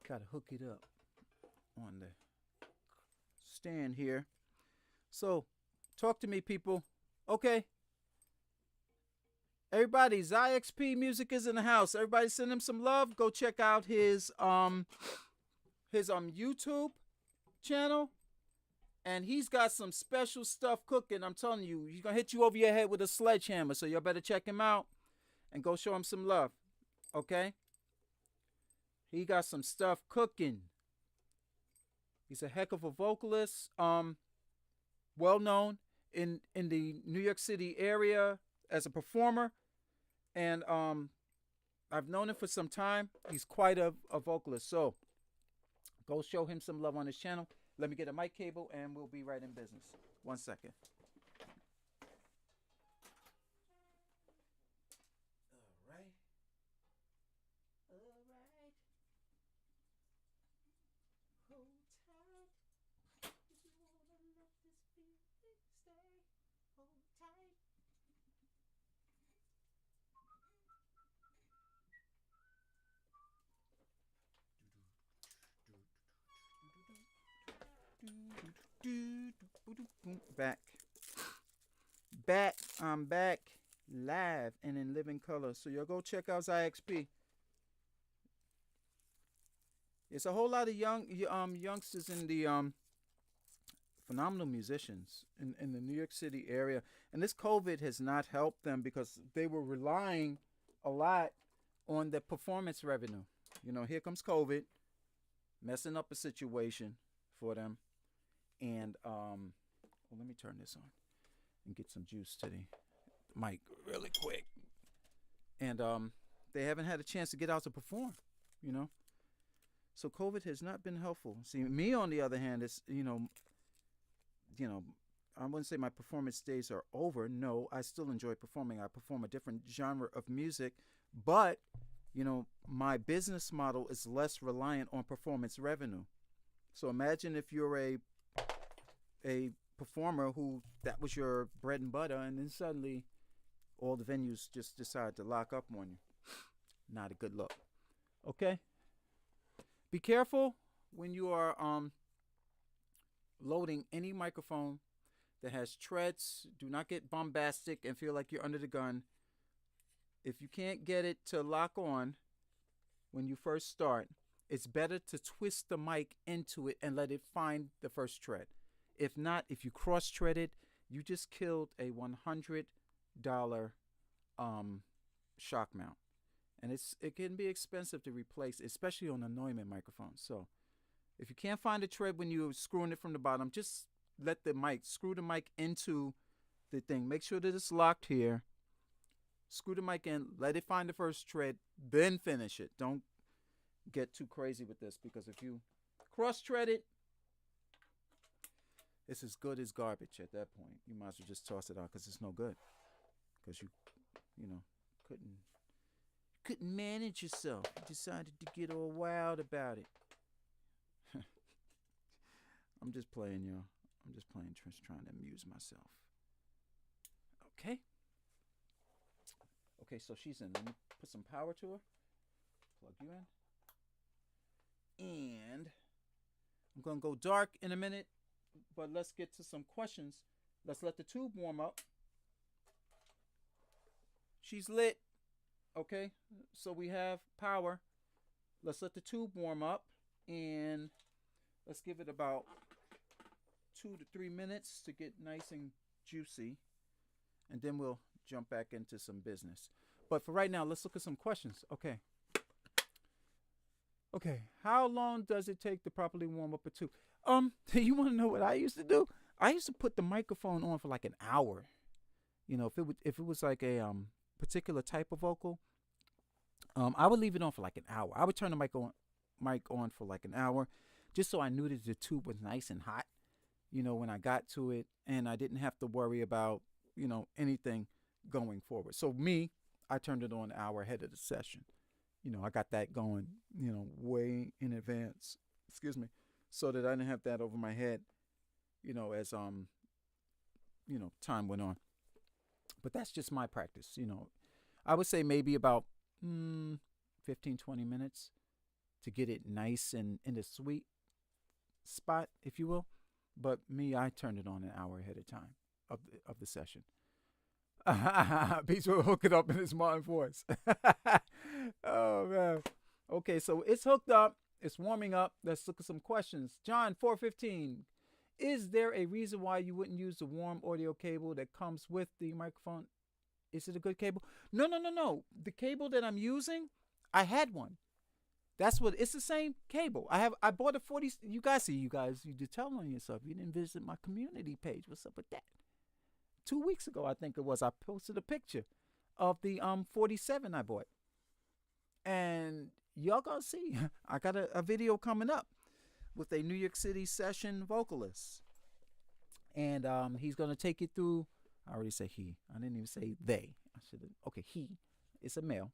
gotta hook it up on the stand here. So talk to me, people. Okay. Everybody, XP Music is in the house. Everybody send him some love. Go check out his YouTube channel. And he's got some special stuff cooking. I'm telling you, he's gonna hit you over your head with a sledgehammer. So y'all better check him out and go show him some love. Okay? He got some stuff cooking. He's a heck of a vocalist. Well known in the New York City area as a performer. And I've known him for some time. He's quite a vocalist. So go show him some love on his channel. Let me get a mic cable and we'll be right in business. 1 second. All right. Hold tight. If you wanna let this feeling stay, hold tight. I'm back live and in living color. So y'all go check out XP. It's a whole lot of youngsters in the phenomenal musicians in the New York City area. And this COVID has not helped them because they were relying a lot on the performance revenue. You know, here comes COVID, messing up a situation for them. And well, let me turn this on and get some juice to the mic really quick. And they haven't had a chance to get out to perform, you know. So COVID has not been helpful. See, me on the other hand is, you know, I wouldn't say my performance days are over. No, I still enjoy performing. I perform a different genre of music, but you know, my business model is less reliant on performance revenue. So imagine if you're a performer who that was your bread and butter, and then suddenly all the venues just decide to lock up on you. Not a good look. Okay? Be careful when you are loading any microphone that has treads. Do not get bombastic and feel like you're under the gun. If you can't get it to lock on when you first start, it's better to twist the mic into it and let it find the first tread. If not, if you cross-thread it, you just killed a $100 shock mount. And it can be expensive to replace, especially on a Neumann microphone. So if you can't find a tread when you're screwing it from the bottom, just screw the mic into the thing. Make sure that it's locked here. Screw the mic in, let it find the first tread, then finish it. Don't get too crazy with this, because if you cross-thread it, it's as good as garbage at that point. You might as well just toss it out because it's no good. Because you know, couldn't manage yourself. You decided to get all wild about it. I'm just playing, y'all. I'm just playing, just trying to amuse myself. Okay. Okay, so she's in. Let me put some power to her. Plug you in. And I'm going to go dark in a minute, but let's get to some questions. Let's let the tube warm up. She's lit. Okay, so we have power. Let's let the tube warm up, and let's give it about 2 to 3 minutes to get nice and juicy, and then we'll jump back into some business. But for right now, let's look at some questions. Okay, how long does it take to properly warm up a tube? You want to know what I used to do? I used to put the microphone on for like an hour. You know, if it was like a particular type of vocal, I would leave it on for like an hour. I would turn the mic on for like an hour, just so I knew that the tube was nice and hot, when I got to it, and I didn't have to worry about, anything going forward. So me, I turned it on an hour ahead of the session. I got that going, way in advance. Excuse me, so that I didn't have that over my head, as time went on. But that's just my practice. I would say maybe about 15, 20 minutes to get it nice and in the sweet spot, if you will. But me, I turned it on an hour ahead of time of the session. Beats will hook it up in his modern voice. Oh, man. Okay, so it's hooked up. It's warming up. Let's look at some questions. John 4:15. Is there a reason why you wouldn't use the warm audio cable that comes with the microphone? Is it a good cable? No. The cable that I'm using, I had one. It's the same cable. I bought a 40. You did tell on yourself. You didn't visit my community page. What's up with that? 2 weeks ago, I think it was, I posted a picture of the 47 I bought. And y'all gonna see. I got a video coming up with a New York City session vocalist. And he's gonna take it through. I already said he. I didn't even say they. I should have. Okay, he. It's a male.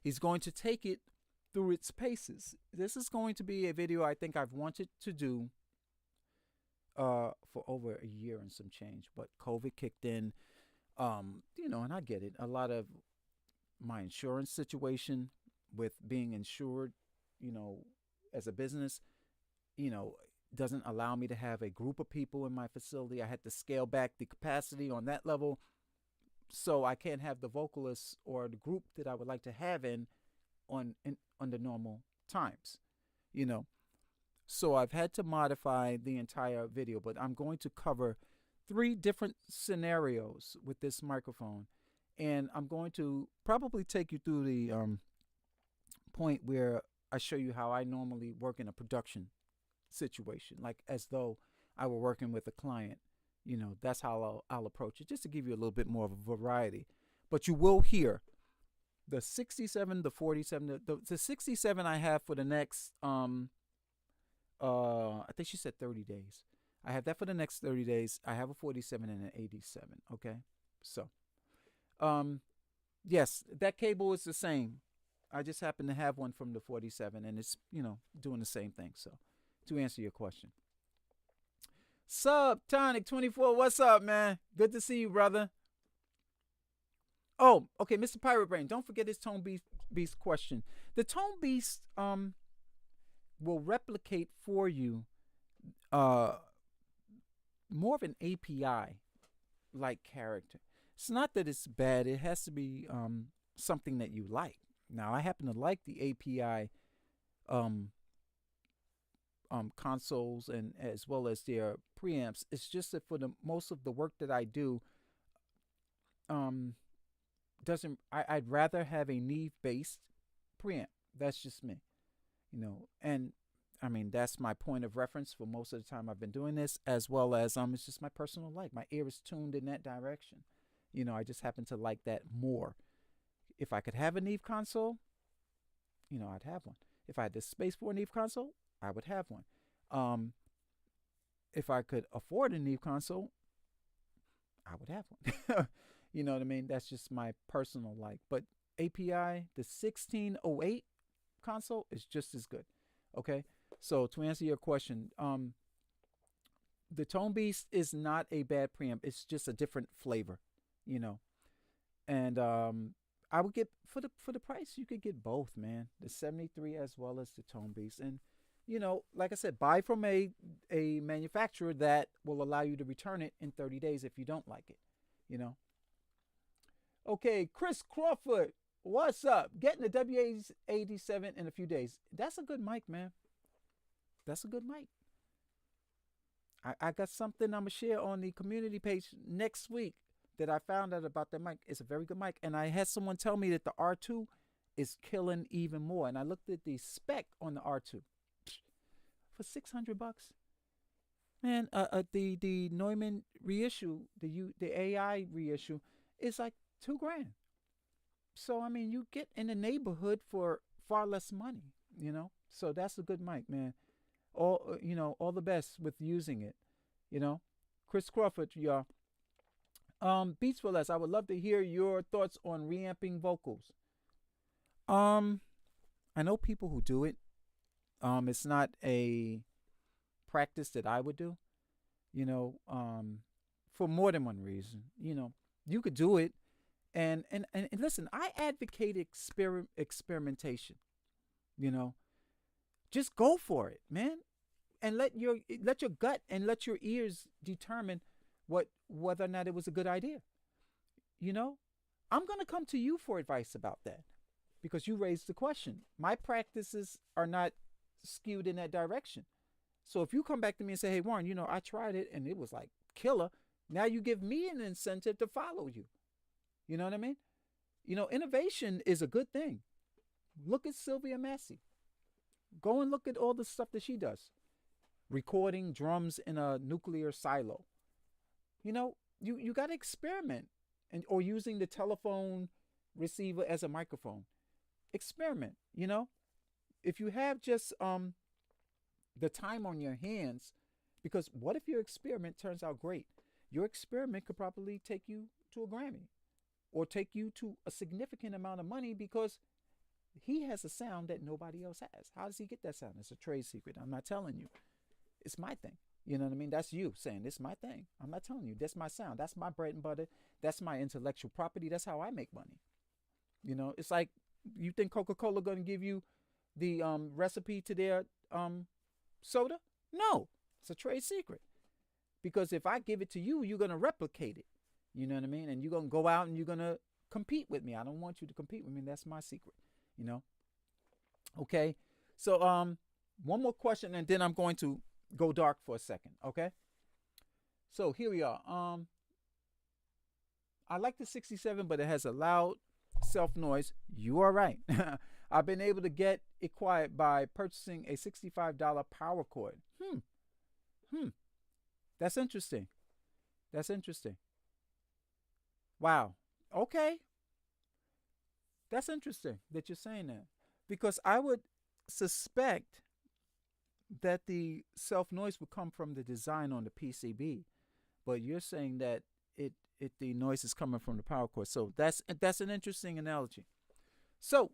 He's going to take it through its paces. This is going to be a video I think I've wanted to do for over a year and some change. But COVID kicked in, and I get it. A lot of my insurance situation with being insured, as a business, doesn't allow me to have a group of people in my facility. I had to scale back the capacity on that level, so I can't have the vocalists or the group that I would like to have under normal times, So I've had to modify the entire video, but I'm going to cover 3 different scenarios with this microphone, and I'm going to probably take you through the point where I show you how I normally work in a production situation, like as though I were working with a client. That's how I'll approach it, just to give you a little bit more of a variety. But you will hear the 67, the 47, the 67 I have for the next, I think she said 30 days. I have that for the next 30 days. I have a 47 and an 87. Okay. So, yes, that cable is the same. I just happen to have one from the 47, and it's, doing the same thing. So, to answer your question. Subtonic24, what's up, man? Good to see you, brother. Oh, okay, Mr. Pirate Brain, don't forget his Tone Beast question. The Tone Beast will replicate for you more of an API-like character. It's not that it's bad. It has to be something that you like. Now, I happen to like the API consoles and as well as their preamps. It's just that for the most of the work that I do, I'd rather have a NEVE based preamp. That's just me, and I mean, that's my point of reference for most of the time I've been doing this, as well as it's just my personal like. My ear is tuned in that direction. I just happen to like that more. If I could have a NEVE console, I'd have one. If I had the space for a NEVE console, I would have one. If I could afford a NEVE console, I would have one. You know what I mean? That's just my personal like. But API, the 1608 console is just as good. Okay? So to answer your question, the Tone Beast is not a bad preamp. It's just a different flavor, And I would get for the price, you could get both, man. The 73 as well as the Tone Beast. And like I said, buy from a manufacturer that will allow you to return it in 30 days if you don't like it, Okay, Chris Crawford, what's up? Getting the WA-67 in a few days. That's a good mic, man. That's a good mic. I got something I'm going to share on the community page next week that I found out about that mic. It's a very good mic. And I had someone tell me that the R2 is killing even more. And I looked at the spec on the R2 for $600. Man, the Neumann reissue, the AI reissue is like $2,000. So I mean, you get in the neighborhood for far less money, you know. So that's a good mic, man. All all the best with using it, you know. Chris Crawford, y'all. Beats for Less. I would love to hear your thoughts on reamping vocals. Um, I know people who do it. It's not a practice that I would do, you know, for more than one reason. You could do it, and listen, I advocate experimentation. You know, just go for it, man, and let your gut and let your ears determine whether or not it was a good idea. You know, I'm gonna come to you for advice about that because you raised the question. My practices are not skewed in that direction. So if you come back to me and say, "Hey, Warren, I tried it and it was like killer," now you give me an incentive to follow you. You know what I mean? Innovation is a good thing. Look at Sylvia Massey. Go and look at all the stuff that she does. Recording drums in a nuclear silo. You got to experiment, or using the telephone receiver as a microphone. Experiment. If you have just the time on your hands, because what if your experiment turns out great? Your experiment could probably take you to a Grammy, or take you to a significant amount of money because he has a sound that nobody else has. How does he get that sound? It's a trade secret. I'm not telling you. It's my thing. You know what I mean? That's you saying, "This is my thing." I'm not telling you. That's my sound. That's my bread and butter. That's my intellectual property. That's how I make money. It's like, you think Coca-Cola going to give you the recipe to their soda? No. It's a trade secret. Because if I give it to you, you're going to replicate it. You know what I mean? And you're going to go out and you're going to compete with me. I don't want you to compete with me. That's my secret. Okay. So one more question, and then I'm going to go dark for a second. Okay. So here we are. I like the 67, but it has a loud self noise. You are right. I've been able to get it quiet by purchasing a $65 power cord. That's interesting. Wow. Okay. That's interesting that you're saying that, because I would suspect that the self noise would come from the design on the PCB, but you're saying that the noise is coming from the power cord. So that's an interesting analogy. So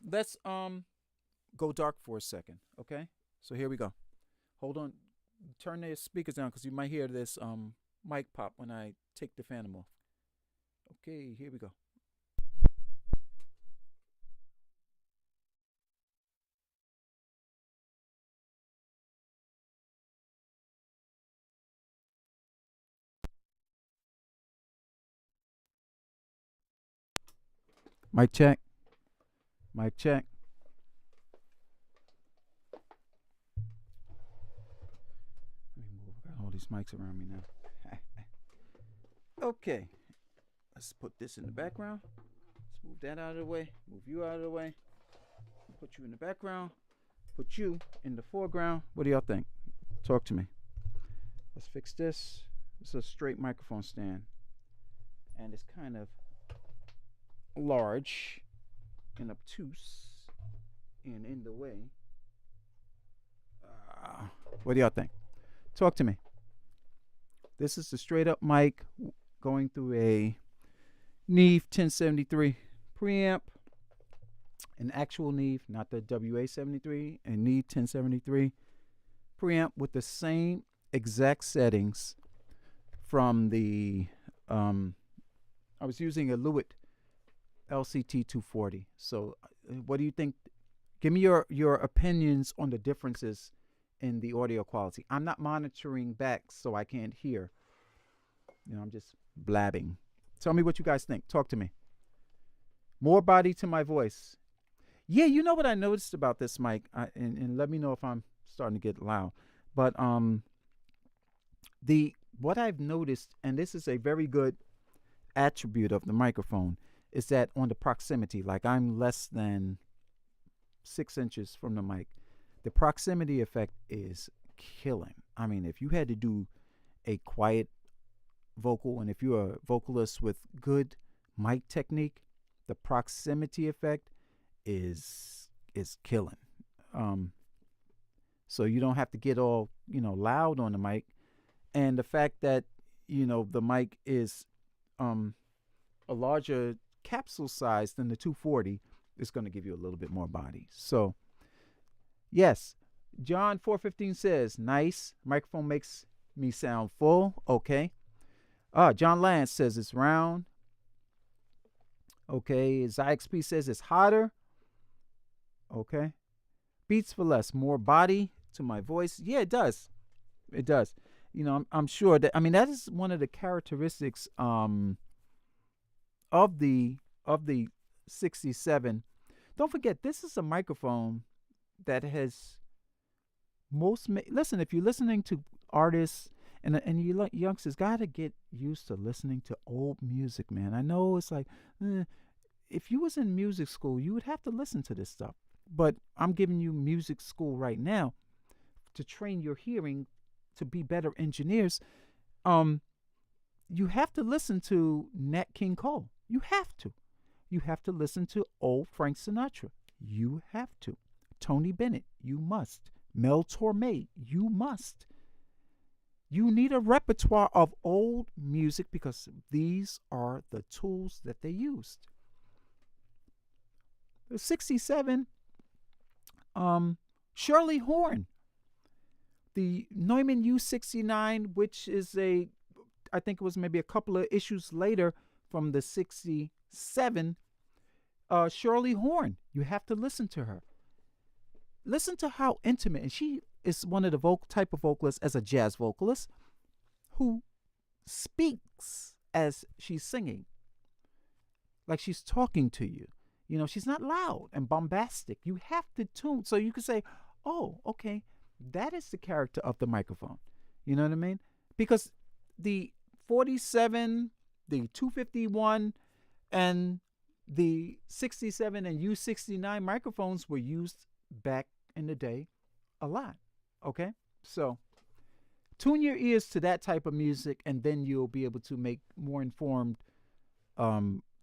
let's go dark for a second, okay? So here we go. Hold on. Turn the speakers down because you might hear this mic pop when I take the phantom off. Okay, here we go. Mic check. Mic check. Let me move. I got all these mics around me now. Okay. Let's put this in the background. Let's move that out of the way. Move you out of the way. Put you in the background. Put you in the foreground. What do y'all think? Talk to me. Let's fix this. It's a straight microphone stand. And it's kind of large and obtuse and in the way. What do y'all think? Talk to me. This is the straight up mic going through a NEVE 1073 preamp, an actual NEVE, not the WA-73, and NEVE 1073 preamp with the same exact settings from the I was using a Lewitt LCT 240. So what do you think? Give me your opinions on the differences in the audio quality. I'm not monitoring back, so I can't hear. I'm just blabbing. Tell me what you guys think. Talk to me. More body to my voice. Yeah, you know what I noticed about this mic, and let me know if I'm starting to get loud. But what I've noticed, and this is a very good attribute of the microphone, is that on the proximity, like I'm less than 6 inches from the mic, the proximity effect is killing. I mean, if you had to do a quiet vocal, and if you're a vocalist with good mic technique, the proximity effect is killing. So you don't have to get all loud on the mic, and the fact that the mic is a larger capsule size than the 240 is going to give you a little bit more body. So yes, John 415 says, nice microphone makes me sound full. Okay. John Lance says it's round. Okay. ZXP says it's hotter. Okay. Beats for less, more body to my voice. Yeah, it does. It does. I'm sure that, that is one of the characteristics of the 67. Don't forget, this is a microphone that has listen, if you're listening to artists and you youngsters, gotta get used to listening to old music, man. I know it's like, if you was in music school, you would have to listen to this stuff. But I'm giving you music school right now to train your hearing to be better engineers. You have to listen to Nat King Cole. You have to. You have to listen to old Frank Sinatra. You have to. Tony Bennett. You must. Mel Torme. You must. You need a repertoire of old music because these are the tools that they used. The 67, Shirley Horn. The Neumann U69, which is I think it was maybe a couple of issues later from the 67, Shirley Horn. You have to listen to her. Listen to how intimate, and she is one of the type of vocalists as a jazz vocalist who speaks as she's singing, like she's talking to you. She's not loud and bombastic. You have to tune so you can say, oh, okay, that is the character of the microphone. You know what I mean? Because the 47, the 251, and the 67 and U69 microphones were used back in the day a lot. Okay? So tune your ears to that type of music, and then you'll be able to make more informed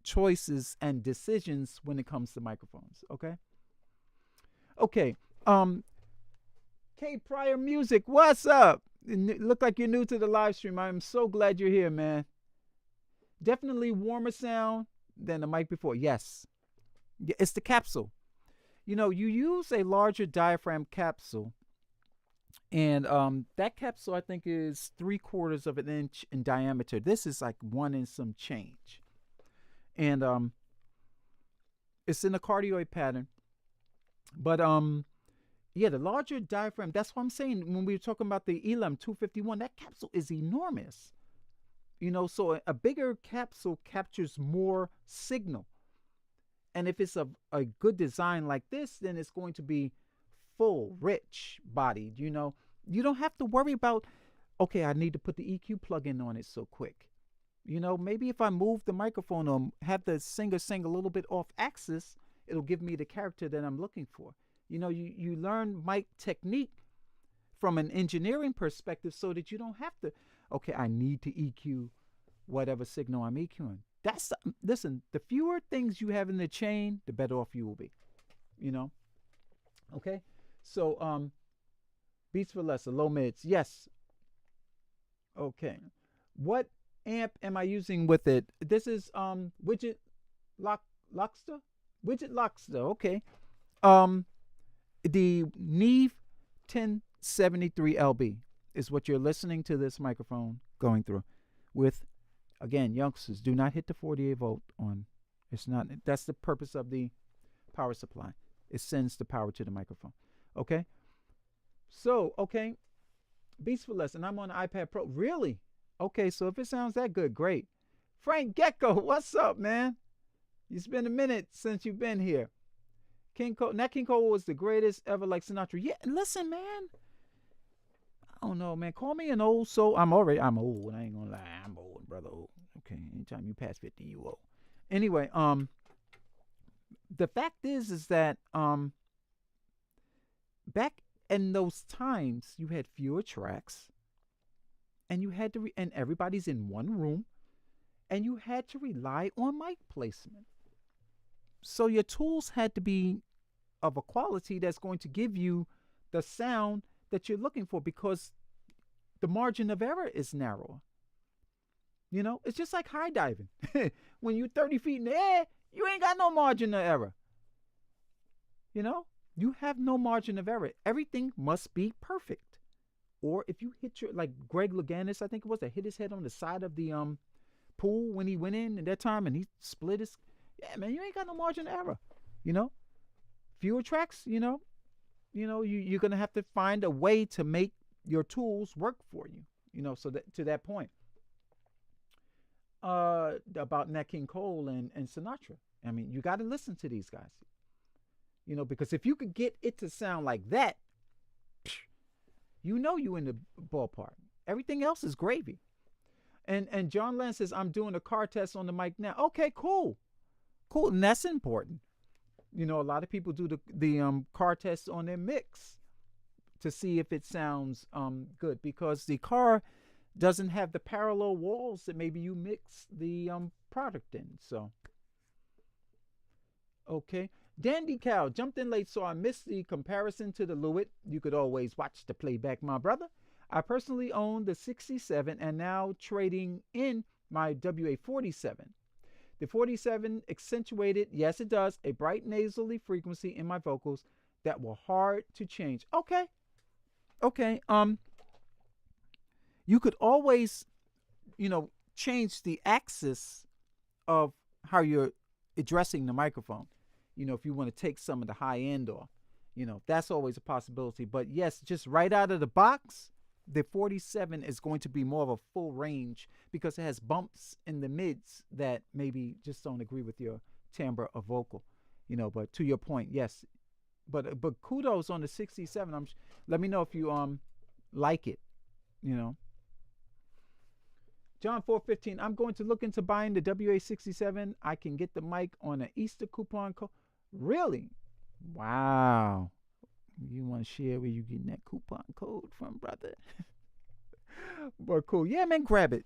choices and decisions when it comes to microphones. Okay? Okay. K Prior Music, what's up? Look like you're new to the live stream. I'm so glad you're here, man. Definitely warmer sound than the mic before. Yes. It's the capsule. You use a larger diaphragm capsule, and that capsule I think is 3/4 of an inch in diameter. This is like 1 and some change. And it's in a cardioid pattern. But yeah, the larger diaphragm, that's what I'm saying when we were talking about the Elam 251, that capsule is enormous. So a bigger capsule captures more signal. And if it's a good design like this, then it's going to be full, rich bodied. You don't have to worry about, okay, I need to put the EQ plug-in on it so quick. Maybe if I move the microphone or have the singer sing a little bit off axis, it'll give me the character that I'm looking for. You learn mic technique from an engineering perspective so that you don't have to, okay, I need to EQ whatever signal I'm EQing. Listen, the fewer things you have in the chain, the better off you will be. Okay? So, beats for lesser, low mids, yes. Okay. What amp am I using with it? This is Widget Lockster? Widget Lockster, okay. The NEVE 1073LB is what you're listening to this microphone going through with. Again, youngsters, do not hit the 48 volt on. It's not. That's the purpose of the power supply. It sends the power to the microphone. Okay. So, okay. Beats for less, and I'm on the iPad Pro. Really? Okay. So if it sounds that good, great. Frank Gecko, what's up, man? It's been a minute since you've been here. Nat King Cole was the greatest ever, like Sinatra. Yeah, listen, man. I don't know, man. Call me an old soul. I'm old. I ain't gonna lie. I'm old, brother. Old. Okay. Anytime you pass 50, you old. Anyway, the fact is that back in those times, you had fewer tracks, and you had to, and everybody's in one room, and you had to rely on mic placement. So your tools had to be of a quality that's going to give you the sound that you're looking for, because the margin of error is narrower. You know, it's just like high diving. When you're 30 feet in the air, you ain't got no margin of error. You know, you have no margin of error. Everything must be perfect. Or if you hit your, like Greg Louganis, I think it was, that hit his head on the side of the pool when he went in at that time, and he split his, yeah, man, you ain't got no margin of error. You know, fewer tracks, you're going to have to find a way to make your tools work for you, so that, to that point, about Nat King Cole and Sinatra. I mean, you got to listen to these guys, because if you could get it to sound like that, you in the ballpark. Everything else is gravy. And John Lance says, I'm doing a car test on the mic now. Okay, cool. And that's important. A lot of people do the car tests on their mix to see if it sounds good, because the car doesn't have the parallel walls that maybe you mix the product in. So, okay. Dandy Cow jumped in late, so I missed the comparison to the Lewitt. You could always watch the playback, my brother. I personally own the 67 and now trading in my WA-47. The 47 accentuated, yes it does, a bright nasally frequency in my vocals that were hard to change. Okay. You could always, change the axis of how you're addressing the microphone. If you want to take some of the high end off, that's always a possibility. But yes, just right out of the box, the 47 is going to be more of a full range, because it has bumps in the mids that maybe just don't agree with your timbre of vocal, but to your point, yes. But kudos on the 67. Let me know if you like it, John 415, I'm going to look into buying the WA-67. I can get the mic on an Easter coupon code. Really? Wow. You want to share where you getting that coupon code from, brother? But cool. Yeah, man, grab it.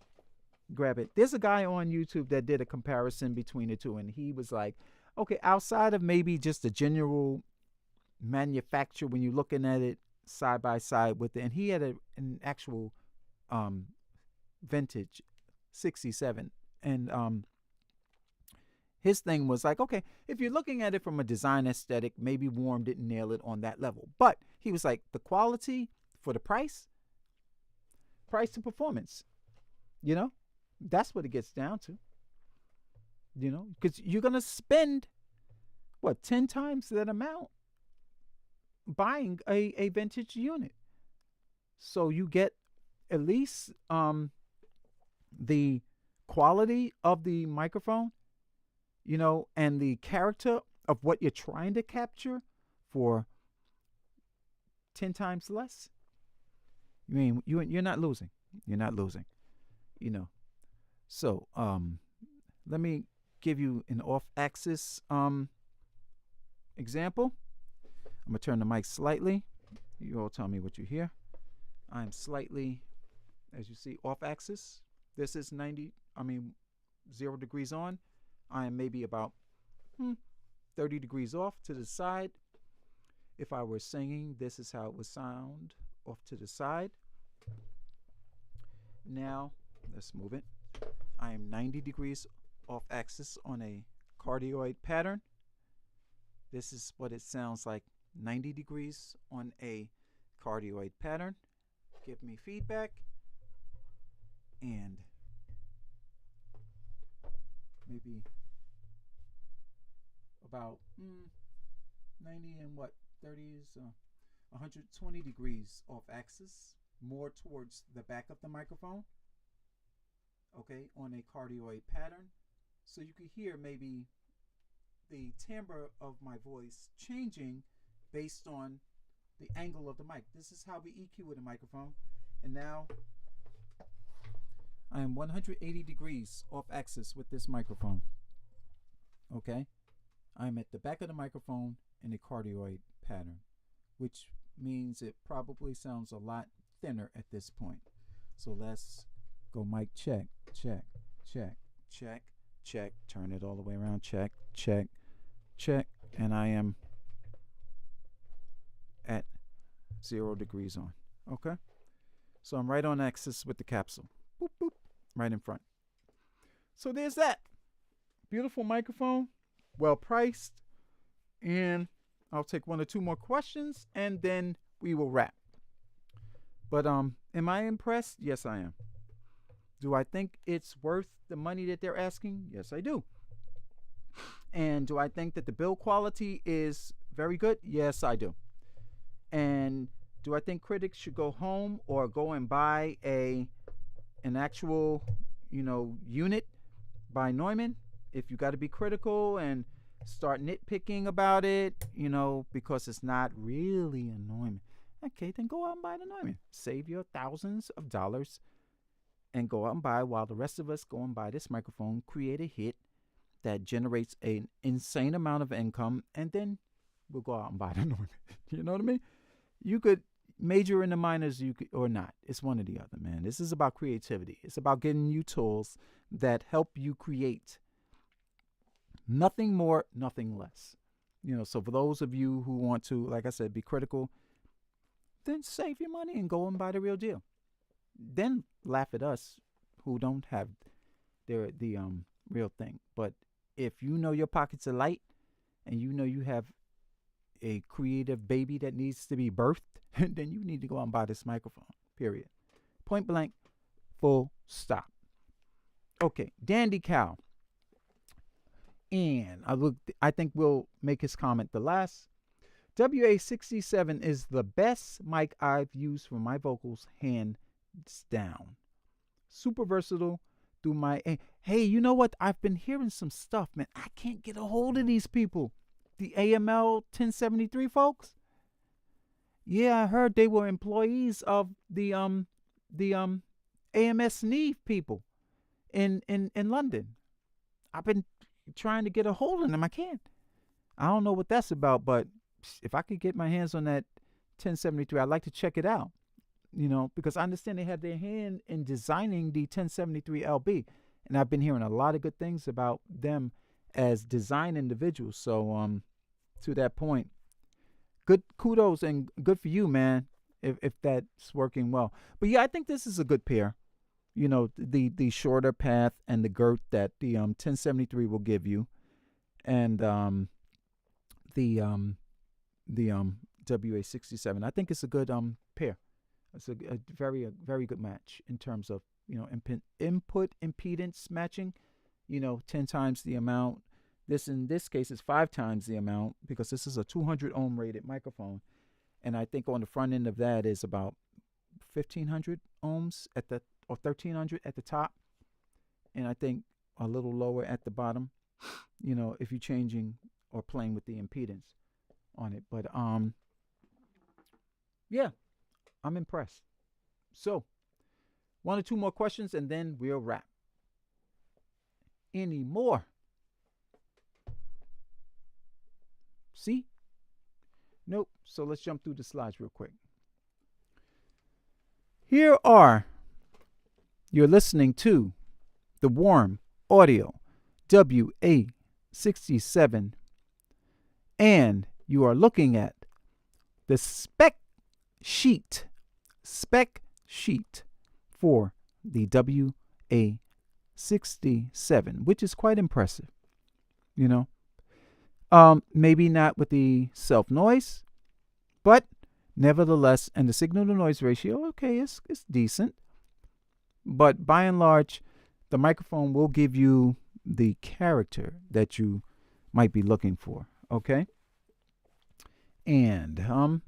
There's a guy on YouTube that did a comparison between the two, and he was like, okay, outside of maybe just the general manufacture, when you're looking at it side by side with it, and he had an actual vintage 67, and his thing was like, okay, if you're looking at it from a design aesthetic, maybe Warm didn't nail it on that level, but he was like, the quality for the price to performance, that's what it gets down to, because you're gonna spend 10 times that amount buying a vintage unit, so you get at least the quality of the microphone, and the character of what you're trying to capture for 10 times less. You're not losing. So let me give you an off-axis example. I'm gonna turn the mic slightly. You all tell me what you hear. I'm slightly, as you see, off-axis. This is 0 degrees on. I am maybe about 30 degrees off to the side. If I were singing, this is how it would sound off to the side. Now, let's move it. I am 90 degrees off axis on a cardioid pattern. This is what it sounds like 90 degrees on a cardioid pattern. Give me feedback. And maybe about 90 and 30 is 120 degrees off axis, more towards the back of the microphone, okay, on a cardioid pattern. So you can hear maybe the timbre of my voice changing based on the angle of the mic. This is how we EQ with a microphone. And now I am 180 degrees off axis with this microphone. Okay, I'm at the back of the microphone in a cardioid pattern, which means it probably sounds a lot thinner at this point. So let's go mic check, check, check, check, check, turn it all the way around, check, check, check, and I am at 0 degrees on. Okay, so I'm right on axis with the capsule. Boop, boop, right in front. So there's that. Beautiful microphone, well priced, and I'll take 1 or 2 more questions, and then we will wrap. But am I impressed? Yes, I am. Do I think it's worth the money that they're asking? Yes, I do. And do I think that the build quality is very good? Yes, I do. And do I think critics should go home or go and buy an actual, unit by Neumann? If you got to be critical and start nitpicking about it, because it's not really a Neumann. Okay, then go out and buy the Neumann. Save your thousands of dollars and go out and buy, while the rest of us go and buy this microphone, create a hit that generates an insane amount of income, and then we'll go out and buy the Neumann. You know what I mean? You could major in the minors, you could, or not. It's one or the other, man. This is about creativity. It's about getting you tools that help you create. Nothing more, nothing less. So for those of you who want to, like I said, be critical, then save your money and go and buy the real deal. Then laugh at us who don't have the real thing. But if you know your pockets are light and you know you have a creative baby that needs to be birthed, then you need to go out and buy this microphone, period. Point blank, full stop. Okay, Dandy Cow. And I think we'll make his comment the last. WA-67 is the best mic I've used for my vocals, hands down. Super versatile through my... Hey, you know what? I've been hearing some stuff, man. I can't get a hold of these people. The AML 1073 folks. Yeah, I heard they were employees of the AMS NEVE people in London. I've been trying to get a hold of them. I can't. I don't know what that's about, but if I could get my hands on that 1073, I'd like to check it out. Because I understand they had their hand in designing the 1073 LB, and I've been hearing a lot of good things about them as design individuals. So to that point, good kudos and good for you, man, if that's working well. But yeah, I think this is a good pair. The shorter path and the girth that the 1073 will give you, and the WA-67. I think it's a good pair. It's a very good match in terms of input impedance matching. 10 times the amount. In this case is 5 times the amount, because this is a 200 ohm rated microphone, and I think on the front end of that is about 1500 ohms or 1300 at the top, and I think a little lower at the bottom. If you're changing or playing with the impedance on it, but yeah, I'm impressed. So 1 or 2 more questions and then we'll wrap. Any more? See? Nope. So let's jump through the slides real quick. Here are, you're listening to the Warm Audio WA-67, and you are looking at the spec sheet for the WA-67, which is quite impressive. Maybe not with the self noise, but nevertheless, and the signal to noise ratio, okay, it's decent. But by and large, the microphone will give you the character that you might be looking for, okay? And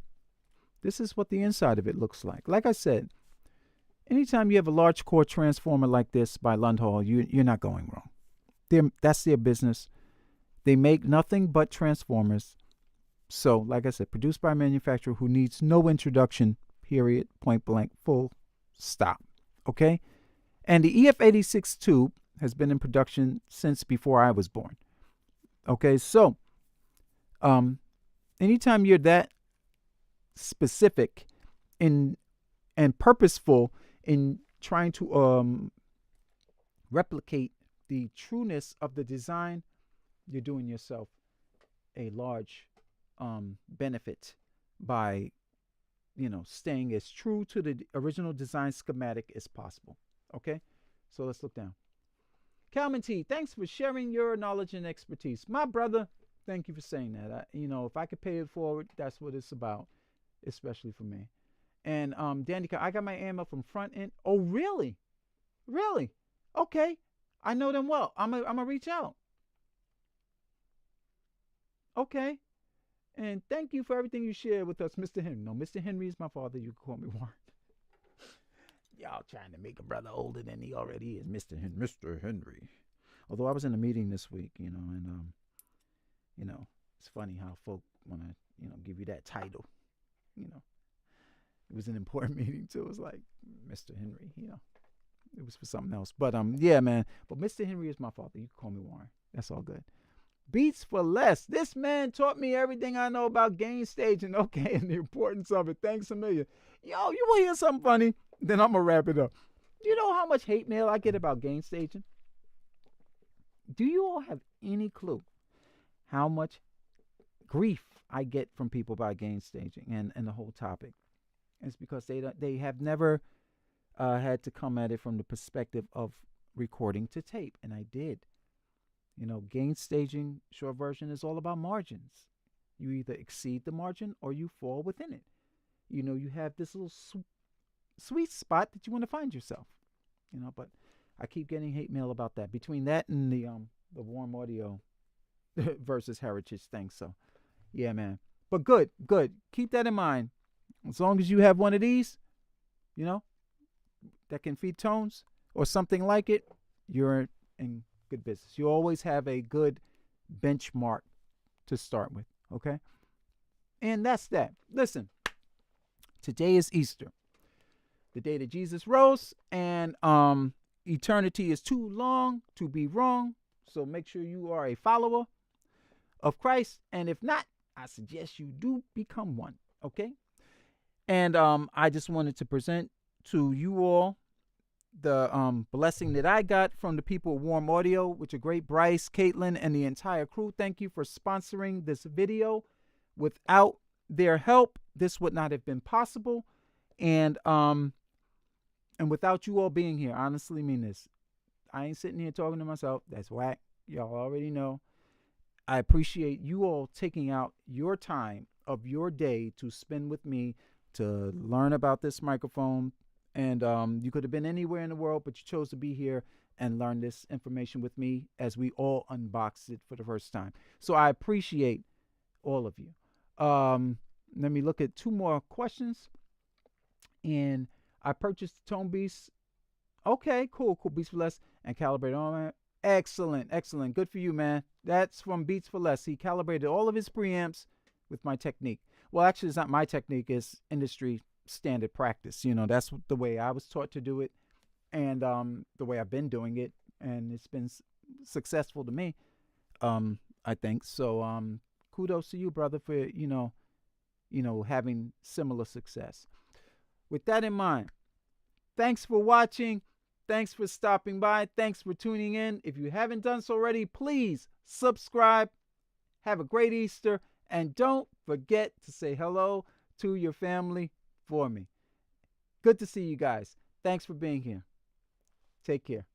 this is what the inside of it looks like. Like I said, anytime you have a large core transformer like this by Lundhall, you're not going wrong. That's their business. They make nothing but transformers. So, like I said, produced by a manufacturer who needs no introduction, period, point blank, full stop. Okay? And the EF86 tube has been in production since before I was born. Okay, so anytime you're that specific and purposeful in trying to replicate the trueness of the design, you're doing yourself a large benefit by, staying as true to the original design schematic as possible. Okay, so let's look down. Calvin T, thanks for sharing your knowledge and expertise. My brother, thank you for saying that. If I could pay it forward, that's what it's about, especially for me. And Danny, I got my ammo from Front End. Oh, really? Really? Okay. I know them well. I'm gonna reach out. Okay. And thank you for everything you shared with us, Mr. Henry. No, Mr. Henry is my father. You can call me Warren. Y'all trying to make a brother older than he already is, Mr. Mr. Henry. Although I was in a meeting this week, and it's funny how folk want to, give you that title. It was an important meeting too. It was like Mr. Henry, It was for something else. But yeah, man. But Mr. Henry is my father. You can call me Warren. That's all good. Beats for Less. This man taught me everything I know about gain staging, okay, and the importance of it. Thanks a million. Yo, you want to hear something funny? Then I'm going to wrap it up. Do you know how much hate mail I get about gain staging? Do you all have any clue how much grief I get from people about gain staging and the whole topic? It's because they have never had to come at it from the perspective of recording to tape, and I did. Gain staging, short version, is all about margins. You either exceed the margin or you fall within it. You have this little sweet spot that you want to find yourself. But I keep getting hate mail about that. Between that and the warm audio versus heritage thing. So, yeah, man. But good. Keep that in mind. As long as you have one of these, that can feed tones or something like it, you're in good business. You always have a good benchmark to start with, okay? And that's that. Listen, today is Easter, the day that Jesus rose, and eternity is too long to be wrong, so make sure you are a follower of Christ, and if not, I suggest you do become one, okay? And I just wanted to present to you all the blessing that I got from the people at Warm Audio, which are great. Bryce, Caitlin, and the entire crew. Thank you for sponsoring this video. Without their help, this would not have been possible. And without you all being here, I honestly mean this. I ain't sitting here talking to myself. That's whack. Y'all already know. I appreciate you all taking out your time of your day to spend with me to learn about this microphone. And you could have been anywhere in the world, but you chose to be here and learn this information with me as we all unboxed it for the first time. So I appreciate all of you. Let me look at two more questions. And I purchased the Tone Beast. Okay, cool. Beats for Less and calibrated on. Excellent. Good for you, man. That's from Beats for Less. He calibrated all of his preamps with my technique. Well, actually, it's not my technique. It's industry standard practice. That's the way I was taught to do it, and the way I've been doing it, and it's been successful to me, I think. So kudos to you, brother, for having similar success. With that in mind, thanks for watching. Thanks for stopping by. Thanks for tuning in. If you haven't done so already, please subscribe. Have a great Easter, and don't forget to say hello to your family for me. Good to see you guys. Thanks for being here. Take care.